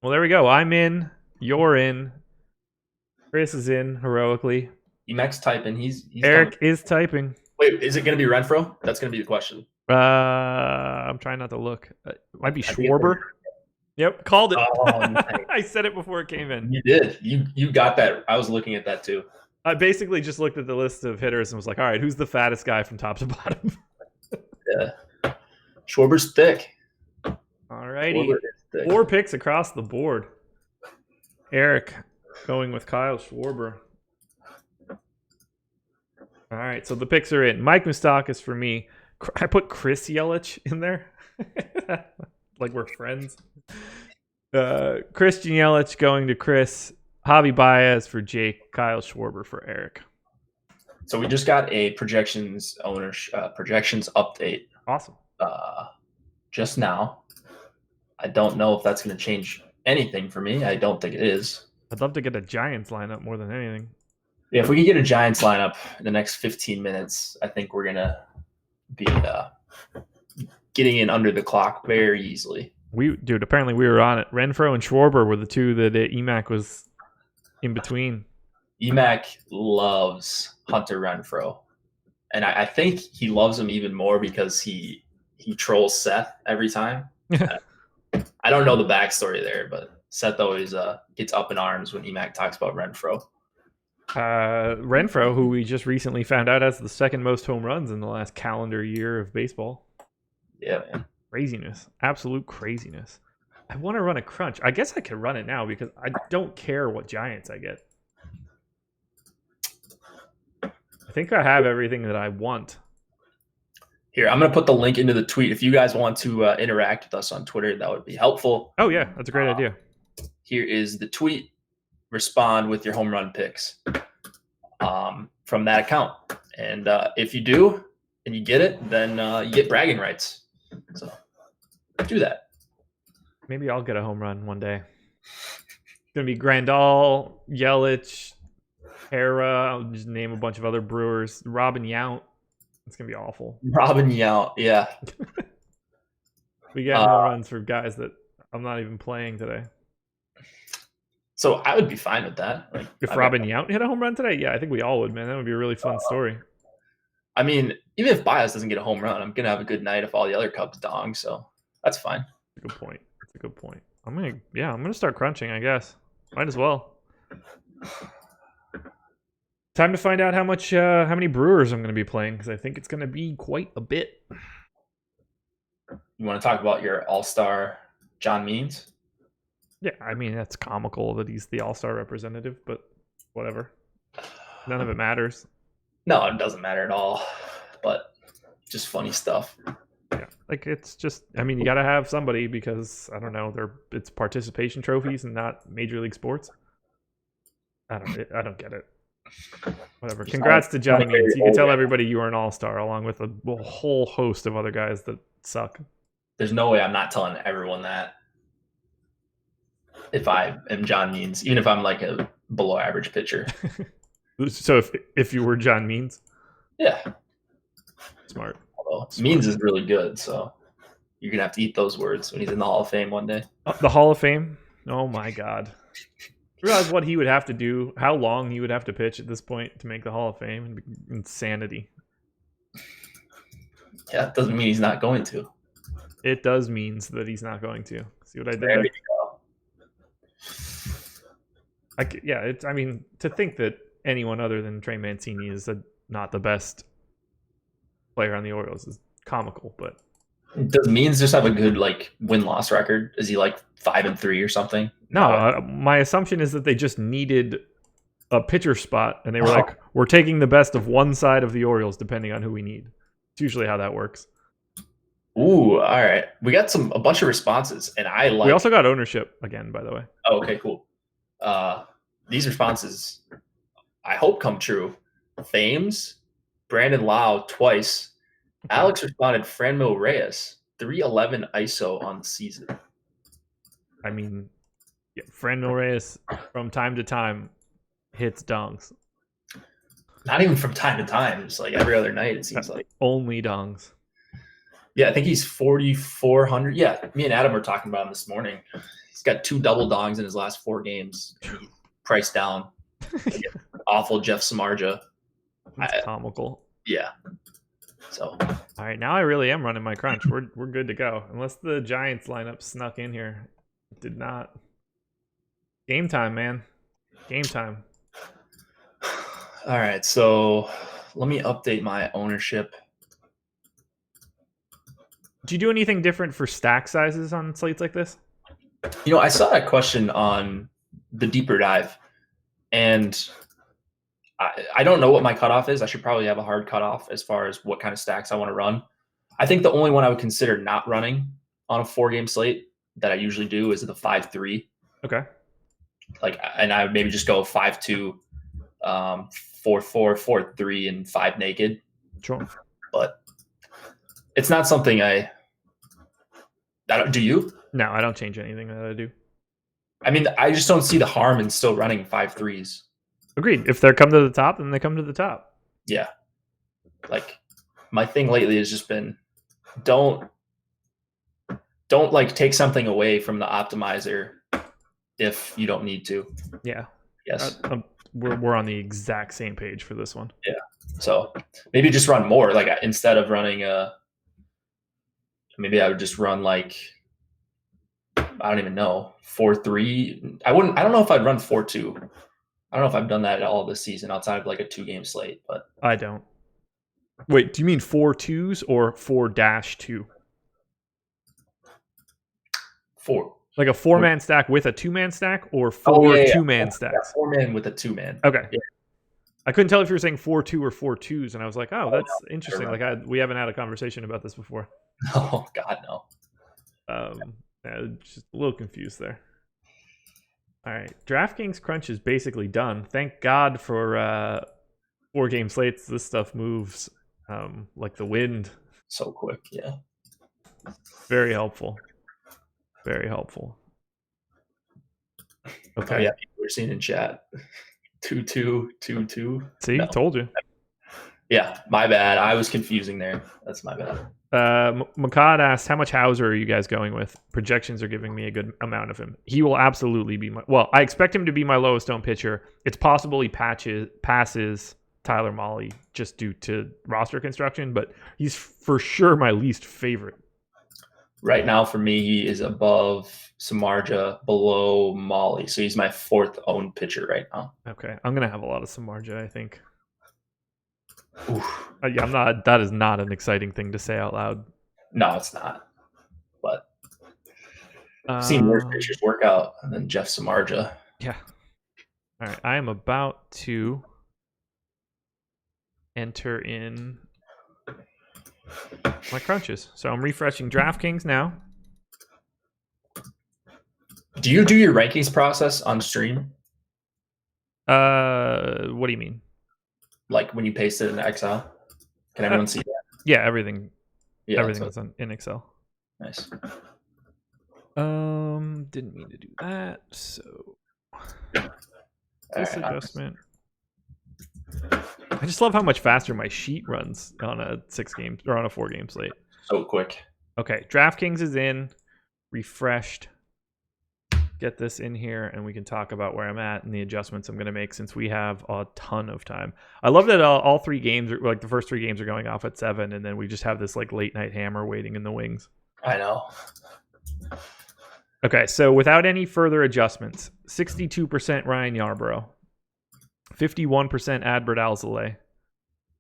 there we go. I'm in. You're in. Chris is in heroically. Emac's typing. He's Eric is typing. Wait, is it going to be Renfroe? That's going to be the question. I'm trying not to look. It might be Schwarber. Yep, called it. Oh, nice. I said it before it came in. You did. You got that. I was looking at that too. I basically just looked at the list of hitters and was like, all right, who's the fattest guy from top to bottom? Yeah. Schwarber's thick. All righty. 4 picks across the board. Eric going with Kyle Schwarber. All right, so the picks are in. Mike Moustakas for me. I put Chris Yelich in there. Like we're friends. Christian Yelich going to Chris. Javi Baez for Jake. Kyle Schwarber for Eric. So we just got a projections update. Awesome. Just now. I don't know if that's going to change anything for me. I don't think it is. I'd love to get a Giants lineup more than anything. Yeah, if we can get a Giants lineup in the next 15 minutes, I think we're gonna be getting in under the clock very easily. Apparently we were on it. Renfroe and Schwarber were the two that Emac was in between. Emac loves Hunter Renfroe, and I think he loves him even more because he trolls Seth every time. I don't know the backstory there, but Seth always gets up in arms when Emac talks about Renfroe. Renfroe, who we just recently found out has the second most home runs in the last calendar year of baseball. Yeah, man. Craziness. Absolute craziness. I want to run a crunch. I guess I could run it now because I don't care what Giants I get. I think I have everything that I want. Here, I'm going to put the link into the tweet. If you guys want to interact with us on Twitter, that would be helpful. Oh, yeah. That's a great idea. Here is the tweet. Respond with your home run picks from that account. And if you do and you get it, then you get bragging rights. So do that. Maybe I'll get a home run one day. It's going to be Grandal, Yelich, Hera. I'll just name a bunch of other Brewers. Robin Yount. It's going to be awful. Robin Yount, yeah. We get home runs for guys that I'm not even playing today. So I would be fine with that. Like, if Robin Yount hit a home run today, yeah, I think we all would, man. That would be a really fun story. I mean, even if Bias doesn't get a home run, I'm going to have a good night if all the other Cubs dong, so that's fine. That's a good point. That's a good point. I'm gonna start crunching, I guess. Might as well. Time to find out how many Brewers I'm going to be playing, because I think it's going to be quite a bit. You want to talk about your all-star John Means? Yeah, I mean, that's comical that he's the all-star representative, but whatever. None of it matters. No, it doesn't matter at all, but just funny stuff. Yeah, like it's just, I mean, you got to have somebody because, I don't know, it's participation trophies and not Major League Sports. I don't get it. Whatever. Congrats to Johnny Means. You can tell everybody you are an all-star along with a whole host of other guys that suck. There's no way I'm not telling everyone that. If I am John Means, even if I'm like a below average pitcher. So if you were John Means? Yeah. Smart. Although Means is really good, so you're going to have to eat those words when he's in the Hall of Fame one day. The Hall of Fame? Oh my God. Realize what he would have to do, how long he would have to pitch at this point to make the Hall of Fame, and insanity. Yeah, it doesn't mean he's not going to. It does means that he's not going to. See what I did there? You go. I mean, to think that anyone other than Trey Mancini is not the best player on the Orioles is comical, but does Means just have a good like win-loss record? Is he like 5-3 or something? No, my assumption is that they just needed a pitcher spot, and they were like, we're taking the best of one side of the Orioles, depending on who we need. It's usually how that works. Ooh, all right. We got a bunch of responses, and we also got ownership again, by the way. Oh, okay, cool. These responses, I hope, come true. Thames, Brandon Lau twice. Okay. Alex responded, Franmil Reyes, 311 ISO on the season. I mean, yeah, Franmil Reyes from time to time hits dongs. Not even from time to time, just like every other night, it seems like. Only dongs. Yeah, I think he's 4,400. Yeah, me and Adam were talking about him this morning. He's got 2 double dongs in his last 4 games. Priced down. Awful Jeff Samardzija. That's comical. Yeah. So. All right, now I really am running my crunch. We're good to go. Unless the Giants lineup snuck in here. It did not. Game time, man. Game time. All right, so let me update my ownership. Do you do anything different for stack sizes on slates like this? You know, I saw that question on the deeper dive, and I don't know what my cutoff is. I should probably have a hard cutoff as far as what kind of stacks I want to run. I think the only one I would consider not running on a 4-game slate that I usually do is the 5-3. Okay. Like, and I would maybe just go 5-2, 4-4, 4-3, and 5 naked. Sure. But it's not something I don't. Do you? No, I don't change anything that I do. I mean, I just don't see the harm in still running 5-3s. Agreed. If they come to the top, then they come to the top. Yeah. Like my thing lately has just been don't like take something away from the optimizer if you don't need to. Yeah. Yes. We're on the exact same page for this one. Yeah. So maybe just run more. Like instead of running maybe I would just run like, I don't even know, 4-3. I don't know if I'd run 4-2. I don't know if I've done that at all this season outside of like a 2-game slate, but I don't. Wait, do you mean 4-2s or 4-2? 4. Like a 4-man stack with a 2-man stack, or 4 2-man stacks? 4-man with a 2-man. Okay. Yeah. I couldn't tell if you were saying 4-2 or 4-2s, and I was like, oh, that's interesting. Like we haven't had a conversation about this before. Oh God, no. Just a little confused there. All right, DraftKings Crunch is basically done. Thank God for 4-game slates. This stuff moves like the wind. So quick, yeah. Very helpful. Very helpful. Okay. Oh, yeah, we're seeing in chat 2-2, 2-2. See, told you. Yeah, my bad. I was confusing there. That's my bad. Makad asked, how much Hauser are you guys going with? Projections are giving me a good amount of him. He will absolutely be I expect him to be my lowest owned pitcher. It's possible he passes Tyler Mahle just due to roster construction, but he's for sure my least favorite. Right now, for me, he is above Samardzija, below Mahle. So he's my 4th owned pitcher right now. Okay, I'm gonna have a lot of Samardzija, I think. Oof. Yeah, I'm not. That is not an exciting thing to say out loud. No, it's not. But I've seen worse pitchers work out than Jeff Samardzija. Yeah. All right, I am about to enter in my crunches. So I'm refreshing DraftKings now. Do you do your rankings process on stream? What do you mean? Like when you paste it in Excel? Can everyone see that? Yeah, everything. Yeah, everything is in Excel. Nice. Didn't mean to do that. So this adjustment. I just love how much faster my sheet runs on a 6-game or on a 4-game slate. So quick. Okay, DraftKings is in, refreshed. Get this in here, and we can talk about where I'm at and the adjustments I'm going to make since we have a ton of time. I love that all 3 games, like the first 3 games, are going off at 7, and then we just have this like late night hammer waiting in the wings. I know. Okay, so without any further adjustments, 62% Ryan Yarbrough, 51% Adbert Alzolay,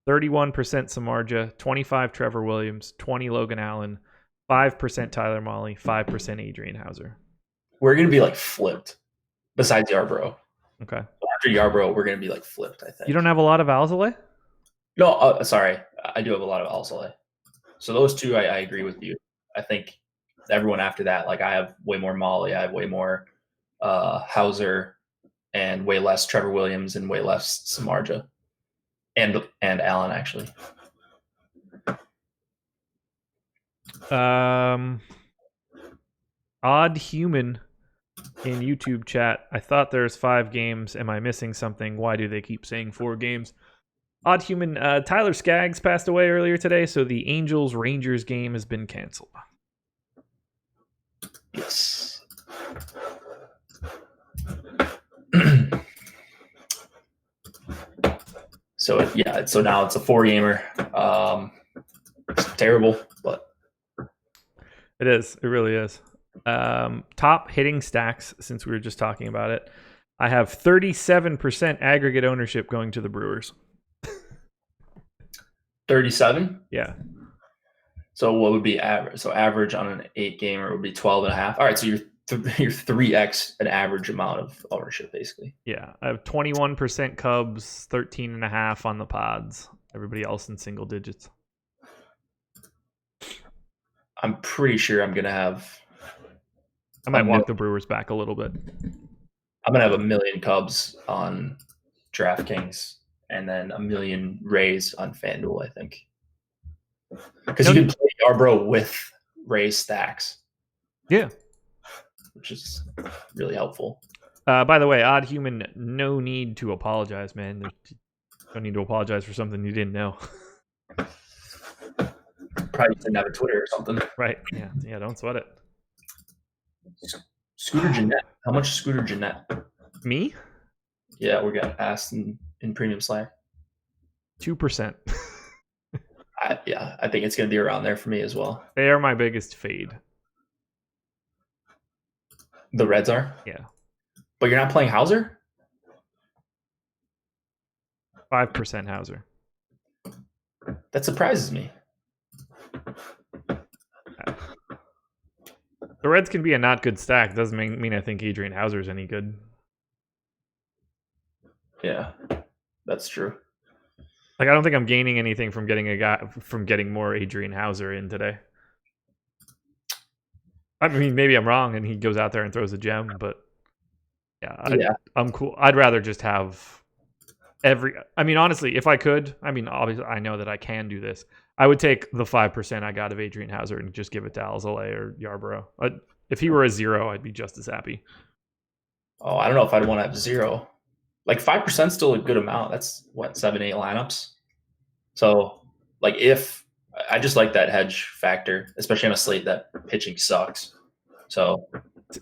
31% Samardzija, 25 Trevor Williams, 20 Logan Allen, 5% Tyler Mahle, 5% Adrian Hauser. We're going to be like flipped besides Yarbrough. Okay. After Yarbrough, we're going to be like flipped, I think. You don't have a lot of Alzolay? No, sorry. I do have a lot of Alzolay. So those 2, I agree with you. I think everyone after that, like I have way more Mahle, I have way more Hauser, and way less Trevor Williams and way less Samardzija. And Allen, actually. Odd Human in YouTube chat. I thought there's 5 games. Am I missing something? Why do they keep saying 4 games? Odd Human, Tyler Skaggs passed away earlier today, so the Angels-Rangers game has been canceled. Yes. So now it's a 4-gamer. It's terrible, but it is. It really is. Top hitting stacks, since we were just talking about it. I have 37% aggregate ownership going to the Brewers. 37? Yeah. So what would be average? So average on an 8-gamer would be 12.5. All right, so you're 3x an average amount of ownership, basically. Yeah, I have 21% Cubs, 13.5 on the Pods. Everybody else in single digits. I'm pretty sure I'm gonna have. I might walk the Brewers back a little bit. I'm gonna have 1 million Cubs on DraftKings and then 1 million Rays on FanDuel, I think. Because you can play Yarbrough with Rays stacks. Yeah. Which is really helpful. By the way, Odd Human, no need to apologize, man. No need to apologize for something you didn't know. Probably didn't have a Twitter or something. Right. Yeah. Yeah. Don't sweat it. Scooter Jeanette. How much is Scooter Jeanette? Me? Yeah, we got asked in Premium Slayer. 2%. I think it's going to be around there for me as well. They are my biggest fade. The Reds are? Yeah. But you're not playing Hauser? 5% Hauser. That surprises me. The Reds can be a not good stack. Doesn't mean I think Adrian Hauser's any good. Yeah, that's true. Like, I don't think I'm gaining anything from getting more Adrian Hauser in today. I mean, maybe I'm wrong and he goes out there and throws a gem, but I'm cool. I'd rather just have honestly, if I could, obviously I know that I can do this. I would take the 5% I got of Adrian Hauser and just give it to Alzolay or Yarbrough. If he were a 0, I'd be just as happy. Oh, I don't know if I'd want to have 0. Like 5% is still a good amount. That's what, 7-8 lineups. So like if I just like that hedge factor, especially on a slate that pitching sucks. So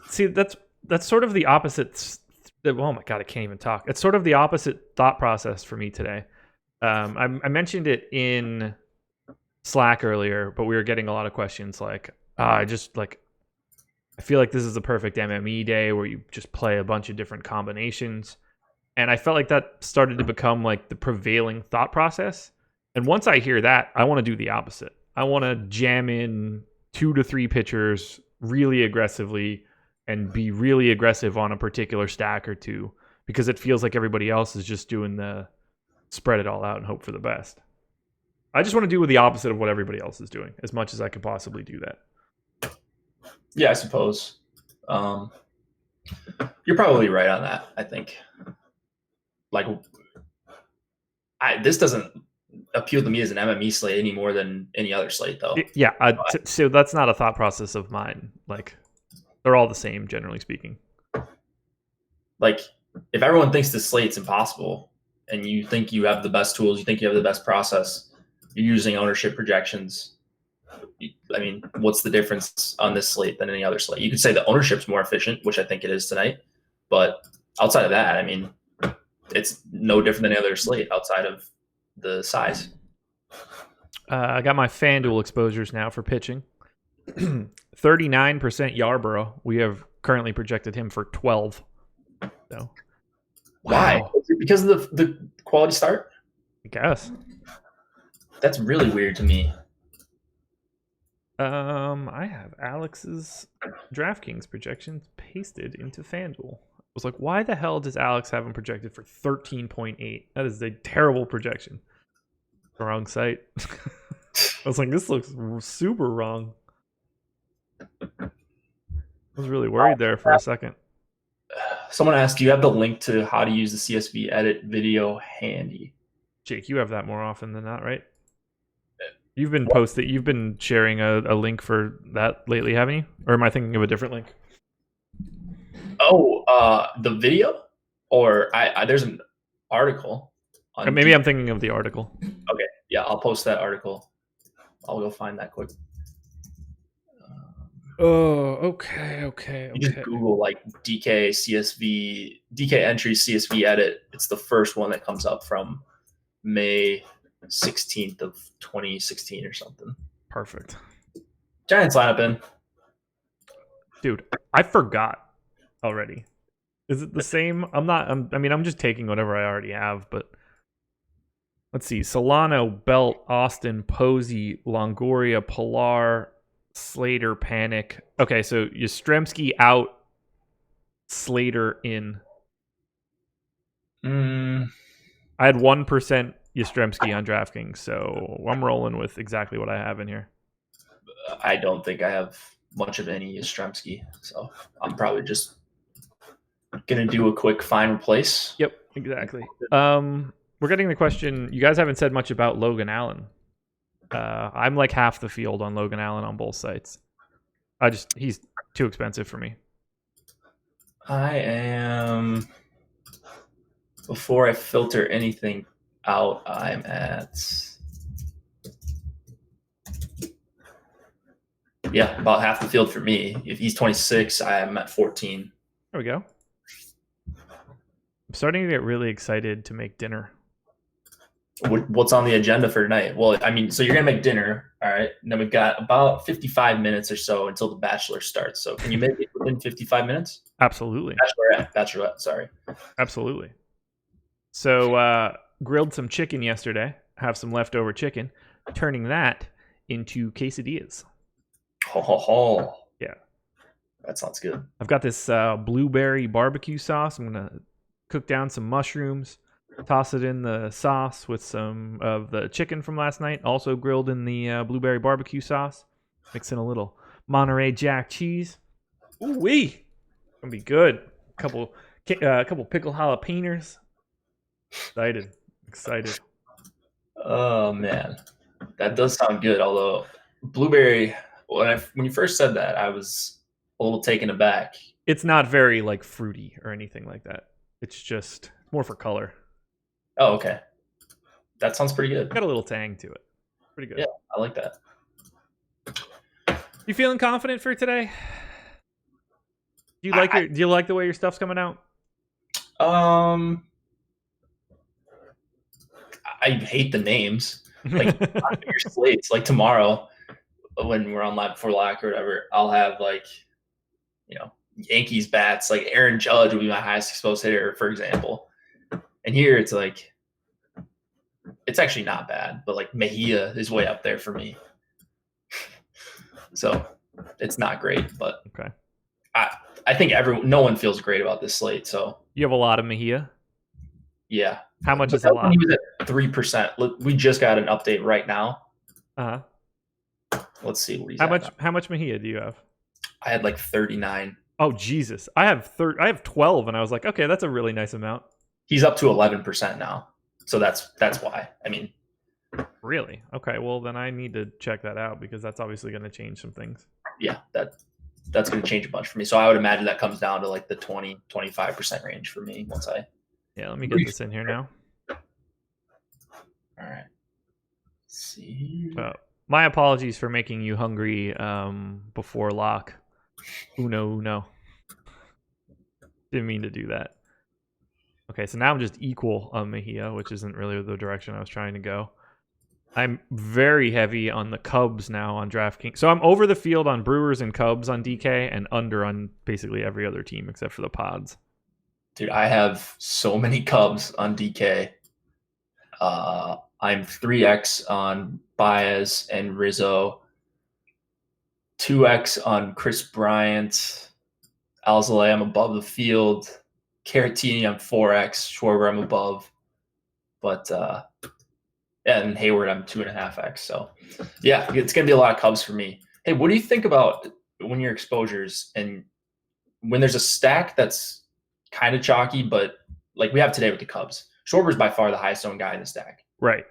see, that's sort of the opposite. Oh my god, I can't even talk. It's sort of the opposite thought process for me today. I mentioned it in Slack earlier, but we were getting a lot of questions like, I feel like this is the perfect MME day where you just play a bunch of different combinations. And I felt like that started to become like the prevailing thought process. And once I hear that, I want to do the opposite. I want to jam in 2 to 3 pitchers really aggressively and be really aggressive on a particular stack or two, because it feels like everybody else is just doing the spread it all out and hope for the best. I just want to do the opposite of what everybody else is doing as much as I could possibly do that. Yeah, I suppose. You're probably right on that, I think. Like, this doesn't appeal to me as an MME slate any more than any other slate, though. Yeah, so that's not a thought process of mine. Like, they're all the same, generally speaking. Like, if everyone thinks this slate's impossible and you think you have the best tools, you think you have the best process, you're using ownership projections, I mean, what's the difference on this slate than any other slate? You could say the ownership's more efficient, which I think it is tonight. But outside of that, I mean, it's no different than any other slate outside of the size. I got my FanDuel exposures now for pitching. 39% Yarbrough. We have currently projected him for 12. So, why? Wow. Is it because of the quality start? I guess. That's really weird to me. I have Alex's DraftKings projections pasted into FanDuel. I was like, why the hell does Alex have him projected for 13.8? That is a terrible projection. Wrong site. I was like, this looks super wrong. I was really worried there for a second. Someone asked, do you have the link to how to use the CSV edit video handy? Jake, you have that more often than not, right? You've been sharing a link for that lately, haven't you? Or am I thinking of a different link? Oh, the video? Or there's an article. Maybe I'm thinking of the article. Okay, yeah, I'll post that article. I'll go find that quick. Okay. You just Google like DK entry CSV edit. It's the first one that comes up from May 16th of 2016 or something. Perfect. Giants lineup in. Dude, I forgot already. Is it the same? I'm just taking whatever I already have, but let's see. Solano, Belt, Austin, Posey, Longoria, Pilar, Slater, Panic. Okay, so Yastrzemski out, Slater in. I had 1% Yastrzemski on DraftKings, so I'm rolling with exactly what I have in here. I don't think I have much of any Yastrzemski, so I'm probably just gonna do a quick find replace. Yep, exactly. We're getting the question. You guys haven't said much about Logan Allen. I'm like half the field on Logan Allen on both sites. He's too expensive for me. I am, before I filter anything out, I'm at, about half the field for me. If he's 26, I'm at 14. There we go. I'm starting to get really excited to make dinner. What's on the agenda for tonight? Well, I mean, so you're going to make dinner, all right? And then we've got about 55 minutes or so until The Bachelor starts. So can you make it within 55 minutes? Absolutely. Bachelorette, sorry. Absolutely. So grilled some chicken yesterday. Have some leftover chicken. Turning that into quesadillas. Ho. Yeah. That sounds good. I've got this blueberry barbecue sauce. I'm going to cook down some mushrooms. Toss it in the sauce with some of the chicken from last night, also grilled in the blueberry barbecue sauce. Mix in a little Monterey Jack cheese. Ooh-wee! Gonna be good. Couple pickle jalapenos. Excited. Oh man, that does sound good. Although blueberry, when you first said that, I was a little taken aback. It's not very like fruity or anything like that. It's just more for color. Oh, okay. That sounds pretty good. Got a little tang to it. Pretty good. Yeah, I like that. You feeling confident for today? Do you like the way your stuff's coming out? I hate the names. Like your slates. Like tomorrow, when we're on Live Before Lock or whatever, I'll have Yankees bats. Like Aaron Judge will be my highest exposed hitter, for example. And here it's like, it's actually not bad, but like Mejia is way up there for me. So it's not great, but okay. I think no one feels great about this slate. So you have a lot of Mejia. Yeah. How much is a lot? He was at 3%. We just got an update right now. Let's see what he's at. How much Mejia do you have? I had like 39. Oh Jesus! I have 12, and I was like, okay, that's a really nice amount. He's up to 11% now, so that's why. I mean, really? Okay, well then I need to check that out because that's obviously going to change some things. Yeah, that's going to change a bunch for me. So I would imagine that comes down to like the 20-25% range for me once I. Yeah, let me get this in here now. All right. Let's see. My apologies for making you hungry before lock. Uno. Didn't mean to do that. Okay, so now I'm just equal on Mejia, which isn't really the direction I was trying to go. I'm very heavy on the Cubs now on DraftKings. So I'm over the field on Brewers and Cubs on DK and under on basically every other team except for the Pods. Dude, I have so many Cubs on DK. I'm 3x on Baez and Rizzo, 2x on Chris Bryant, Alzolay, I'm above the field, Caratini, I'm 4x, Schwarber, I'm above, but and Hayward, I'm 2.5x. So yeah, it's gonna be a lot of Cubs for me. Hey, what do you think about when your exposures and when there's a stack that's kind of chalky, but like we have today with the Cubs, Schwarber's by far the highest owned guy in the stack. Right.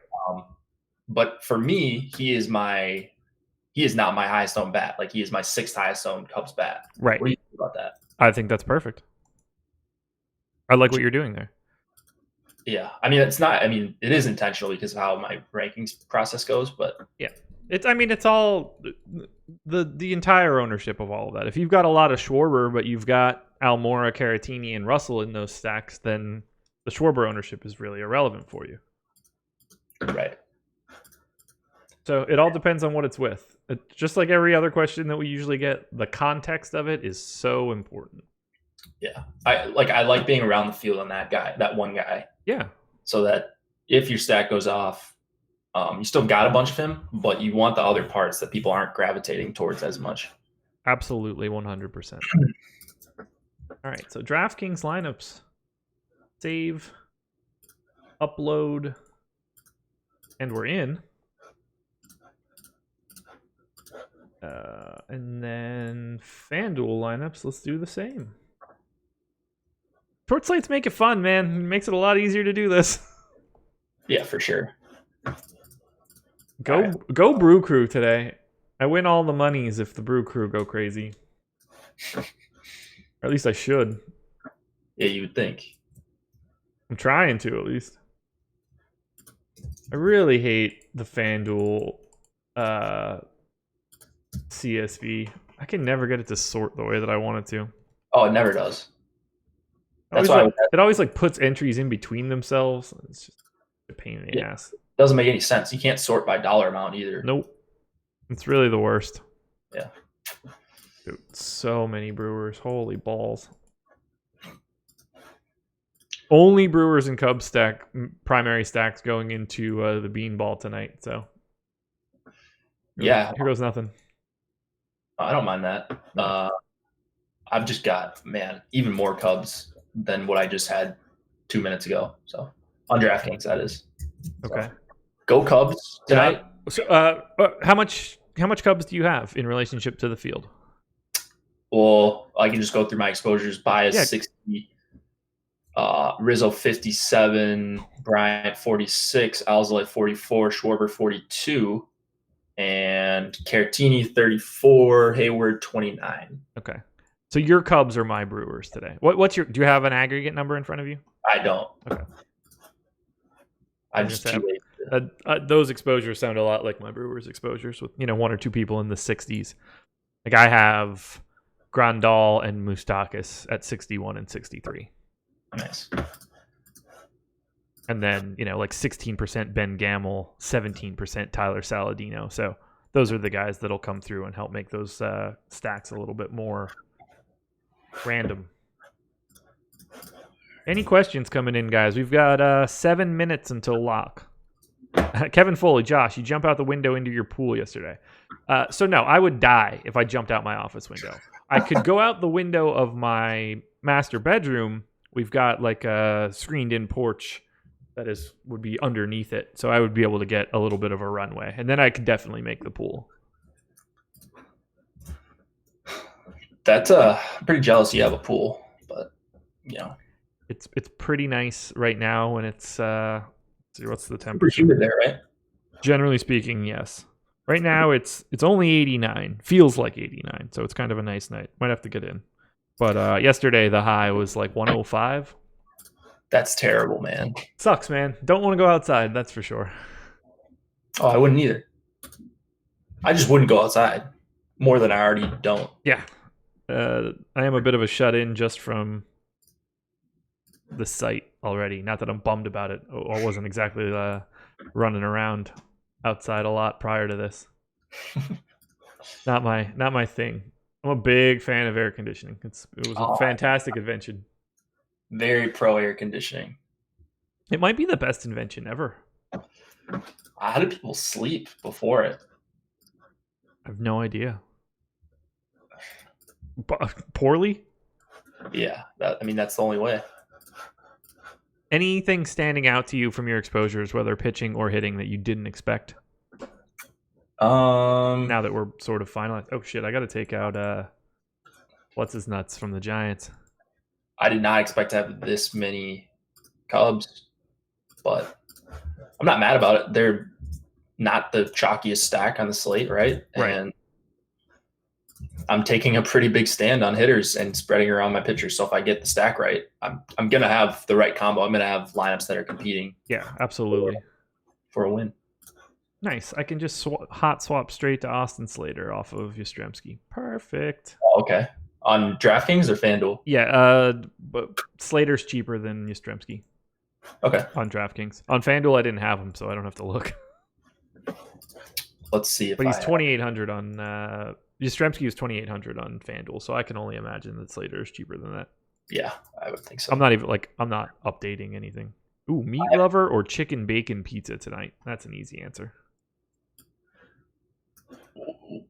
But for me, he is not my highest owned bat. Like he is my 6th highest owned Cubs bat. Right. What do you think about that? I think that's perfect. I like what you're doing there. Yeah. I mean, it is intentional because of how my rankings process goes, but yeah. It's all the entire ownership of all of that. If you've got a lot of Schwarber, but you've got Almora, Caratini, and Russell in those stacks, then the Schwarber ownership is really irrelevant for you. Right. So it all depends on what it's with. Just like every other question that we usually get, the context of it is so important. Yeah. I like being around the field on that one guy. Yeah. So that if your stack goes off, you still got a bunch of him, but you want the other parts that people aren't gravitating towards as much. Absolutely, 100%. All right, so DraftKings lineups. Save. Upload. And we're in. And then FanDuel lineups, let's do the same. Short slates make it fun, man. It makes it a lot easier to do this. Yeah, for sure. Go Brew Crew today. I win all the monies if the Brew Crew go crazy. Or at least I should. Yeah, you would think. I'm trying to, at least. I really hate the FanDuel CSV. I can never get it to sort the way that I want it to. Oh, it never does. That's Always why it always like puts entries in between themselves. It's just a pain in the ass. Doesn't make any sense. You can't sort by dollar amount either. Nope. It's really the worst. Yeah. Dude, so many Brewers. Holy balls. Only Brewers and Cubs primary stacks going into the Beanball tonight. So yeah, here goes nothing. I don't mind that. I've just got even more Cubs than what I just had 2 minutes ago. So on DraftKings, that is. Okay. So, go Cubs tonight. How much Cubs do you have in relationship to the field? Well, I can just go through my exposures. Bias 60, Rizzo 57, Bryant 46, Alzolay 44, Schwarber 42, and Caratini 34, Hayward 29. Okay. So your Cubs are my Brewers today. Do you have an aggregate number in front of you? I don't. Okay. I'm just too late. Those exposures sound a lot like my Brewers exposures with, one or two people in the 60s. Like I have Grandal and Moustakas at 61 and 63. Nice. And then, like 16% Ben Gamel, 17% Tyler Saladino. So those are the guys that'll come through and help make those stacks a little bit more random. Any questions coming in, guys? We've got 7 minutes until lock. Kevin Foley, Josh, you jump out the window into your pool yesterday. So no, I would die if I jumped out my office window. I could go out the window of my master bedroom. We've got like a screened-in porch that would be underneath it, so I would be able to get a little bit of a runway, and then I could definitely make the pool. That's pretty jealous you have a pool, but it's pretty nice right now when it's what's the temperature? Pretty humid there, right? Generally speaking, yes. Right now it's only 89. Feels like 89, so it's kind of a nice night. Might have to get in. But yesterday the high was like 105. That's terrible, man. Sucks, man. Don't want to go outside, that's for sure. Oh, I wouldn't either. I just wouldn't go outside more than I already don't. Yeah. I am a bit of a shut-in just from the site already. Not that I'm bummed about it. I wasn't exactly running around outside a lot prior to this. Not my thing. I'm a big fan of air conditioning. It was a fantastic invention. Very pro air conditioning. It might be the best invention ever. How did people sleep before it? I have no idea. Poorly? Yeah, that's the only way. Anything standing out to you from your exposures, whether pitching or hitting, that you didn't expect? Now that we're sort of finalized. Oh shit, I got to take out what's his nuts from the Giants. I did not expect to have this many Cubs, but I'm not mad about it. They're not the chalkiest stack on the slate, right? And I'm taking a pretty big stand on hitters and spreading around my pitchers. So if I get the stack right, I'm gonna have the right combo. I'm gonna have lineups that are competing. Yeah, absolutely. For a win. Nice. I can just hot swap straight to Austin Slater off of Yastrzemski. Perfect. Oh, okay. On DraftKings or FanDuel? Yeah, but Slater's cheaper than Yastrzemski. Okay. On DraftKings. On FanDuel, I didn't have him, so I don't have to look. Let's see if. But he's 2,800 on Yastrzemski was 2,800 on FanDuel, so I can only imagine that Slater is cheaper than that. Yeah, I would think so. I'm not updating anything. Ooh, meat lover or chicken bacon pizza tonight? That's an easy answer.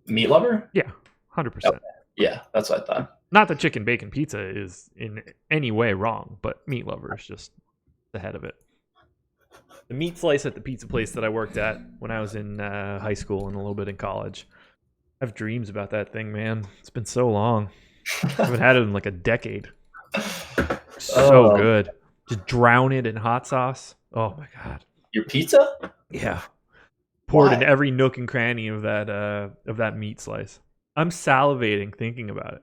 Meat lover? Yeah, 100%. Okay. Yeah, that's what I thought. Not that chicken bacon pizza is in any way wrong, but meat lover is just the head of it. The meat slice at the pizza place that I worked at when I was in high school and a little bit in college. I have dreams about that thing, man. It's been so long. I haven't had it in like a decade. So good. Just drown it in hot sauce. Oh my god. Your pizza? Yeah. Poured in every nook and cranny of that meat slice. I'm salivating thinking about it.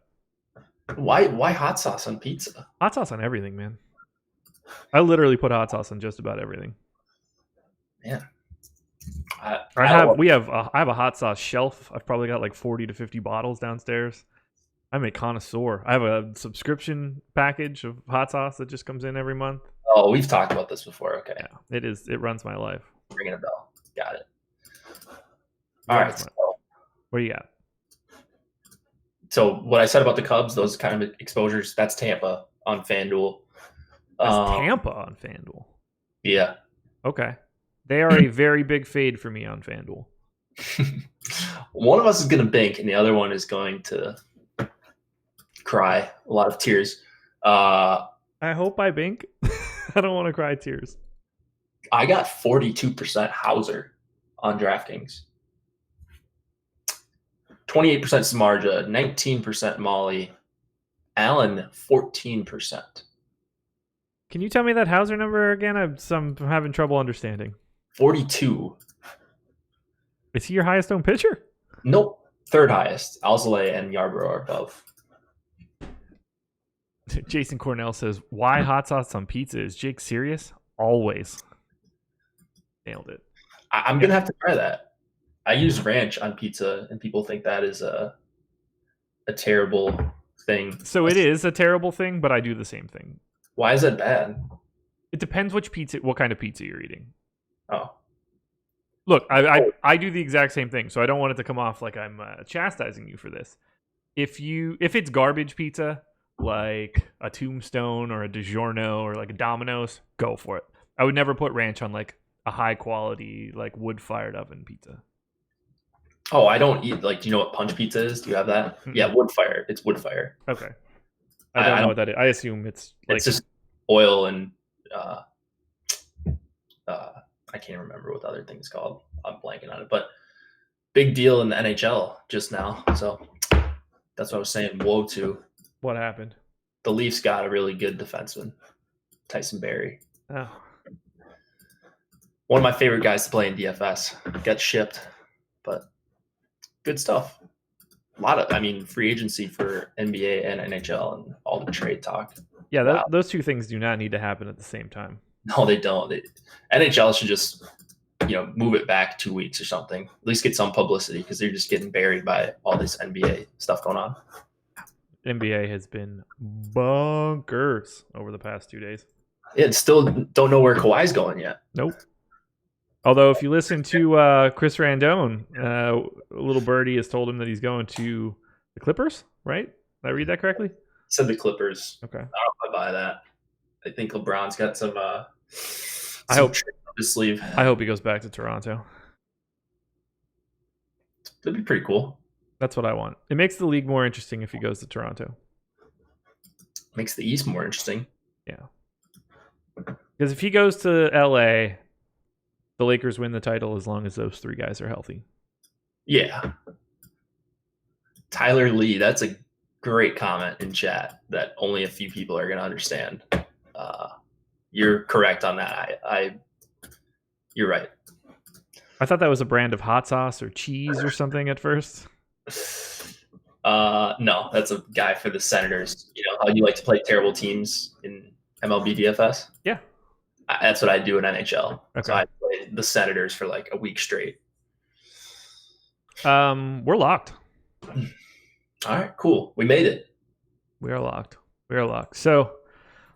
Why hot sauce on pizza? Hot sauce on everything, man. I literally put hot sauce on just about everything. Man, I have a hot sauce shelf. I've probably got like 40 to 50 bottles downstairs. I'm a connoisseur. I have a subscription package of hot sauce that just comes in every month. Oh, we've talked about this before. Okay, Yeah, it runs my life. ringing a bell. Got it. All right. So, What do you got? so what I said about the Cubs, those kind of exposures, that's Tampa on FanDuel. That's Tampa on FanDuel. Yeah. Okay. They are a very big fade for me on FanDuel. One of us is going to bank, and the other one is going to cry a lot of tears. I hope I bink. I don't want to cry tears. I got 42% Hauser on DraftKings. 28% Samardzija, 19% Molly, Allen 14%. Can you tell me that Hauser number again? I'm having trouble understanding. 42. Is he your highest owned pitcher? Nope. Third highest. Alzolay and Yarbrough are above. Jason Cornell says, why hot sauce on pizza? Is Jake serious? Always. Nailed it. I'm going to have to try that. I use ranch on pizza, and people think that is a terrible thing. So it is a terrible thing, but I do the same thing. Why is that bad? It depends what kind of pizza you're eating. Oh. Look, I do the exact same thing, so I don't want it to come off like I'm chastising you for this. If it's garbage pizza, like a Tombstone or a DiGiorno or like a Domino's, go for it. I would never put ranch on like a high quality, like wood-fired oven pizza. Oh, I don't eat, like, do you know what punch pizza is? Do you have that? Mm-hmm. Yeah, wood fire. It's wood fire. Okay. I don't know what that is. I assume it's like... It's just oil and... I can't remember what the other thing is called. I'm blanking on it. But big deal in the NHL just now. So that's what I was saying. Woe to. What happened? The Leafs got a really good defenseman, Tyson Barrie. Oh. One of my favorite guys to play in DFS. Got shipped, but good stuff. A lot of, free agency for NBA and NHL and all the trade talk. Yeah, wow. Those two things do not need to happen at the same time. No, they don't. NHL should just, move it back 2 weeks or something. At least get some publicity because they're just getting buried by all this NBA stuff going on. NBA has been bonkers over the past 2 days. Yeah, still don't know where Kawhi's going yet. Nope. Although if you listen to Chris Randone, little birdie has told him that he's going to the Clippers, right? Did I read that correctly? Said the Clippers. Okay. I don't know if I buy that. I think LeBron's got some I hope trick up his sleeve. I hope he goes back to Toronto. That'd be pretty cool. That's what I want. It makes the league more interesting if he goes to Toronto. Makes the East more interesting. Yeah. Because if he goes to LA, the Lakers win the title as long as those three guys are healthy. Yeah. Tyler Lee, that's a great comment in chat that only a few people are going to understand. You're correct on that. You're right. I thought that was a brand of hot sauce or cheese or something at first. No, that's a guy for the Senators. You know how you like to play terrible teams in MLB DFS? Yeah. That's what I do in NHL. Okay. So I played the Senators for like a week straight. We're locked. All right, cool. We made it. We are locked. So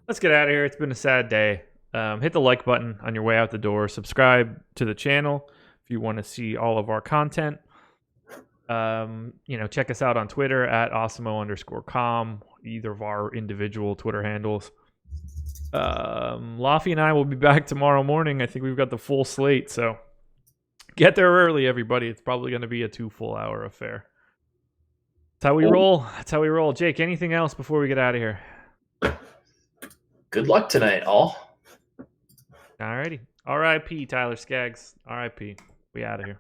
let's get out of here. It's been a sad day. Hit the like button on your way out the door. Subscribe to the channel if you want to see all of our content. Check us out on Twitter at Awesemo_com, either of our individual Twitter handles. Laffy and I will be back tomorrow morning. I think we've got the full slate, so get there early, everybody. It's probably going to be a 2 full hour affair. That's how we roll. Jake, anything else before we get out of here? Good luck tonight, all. Alrighty. R.I.P. Tyler Skaggs. R.I.P. We out of here.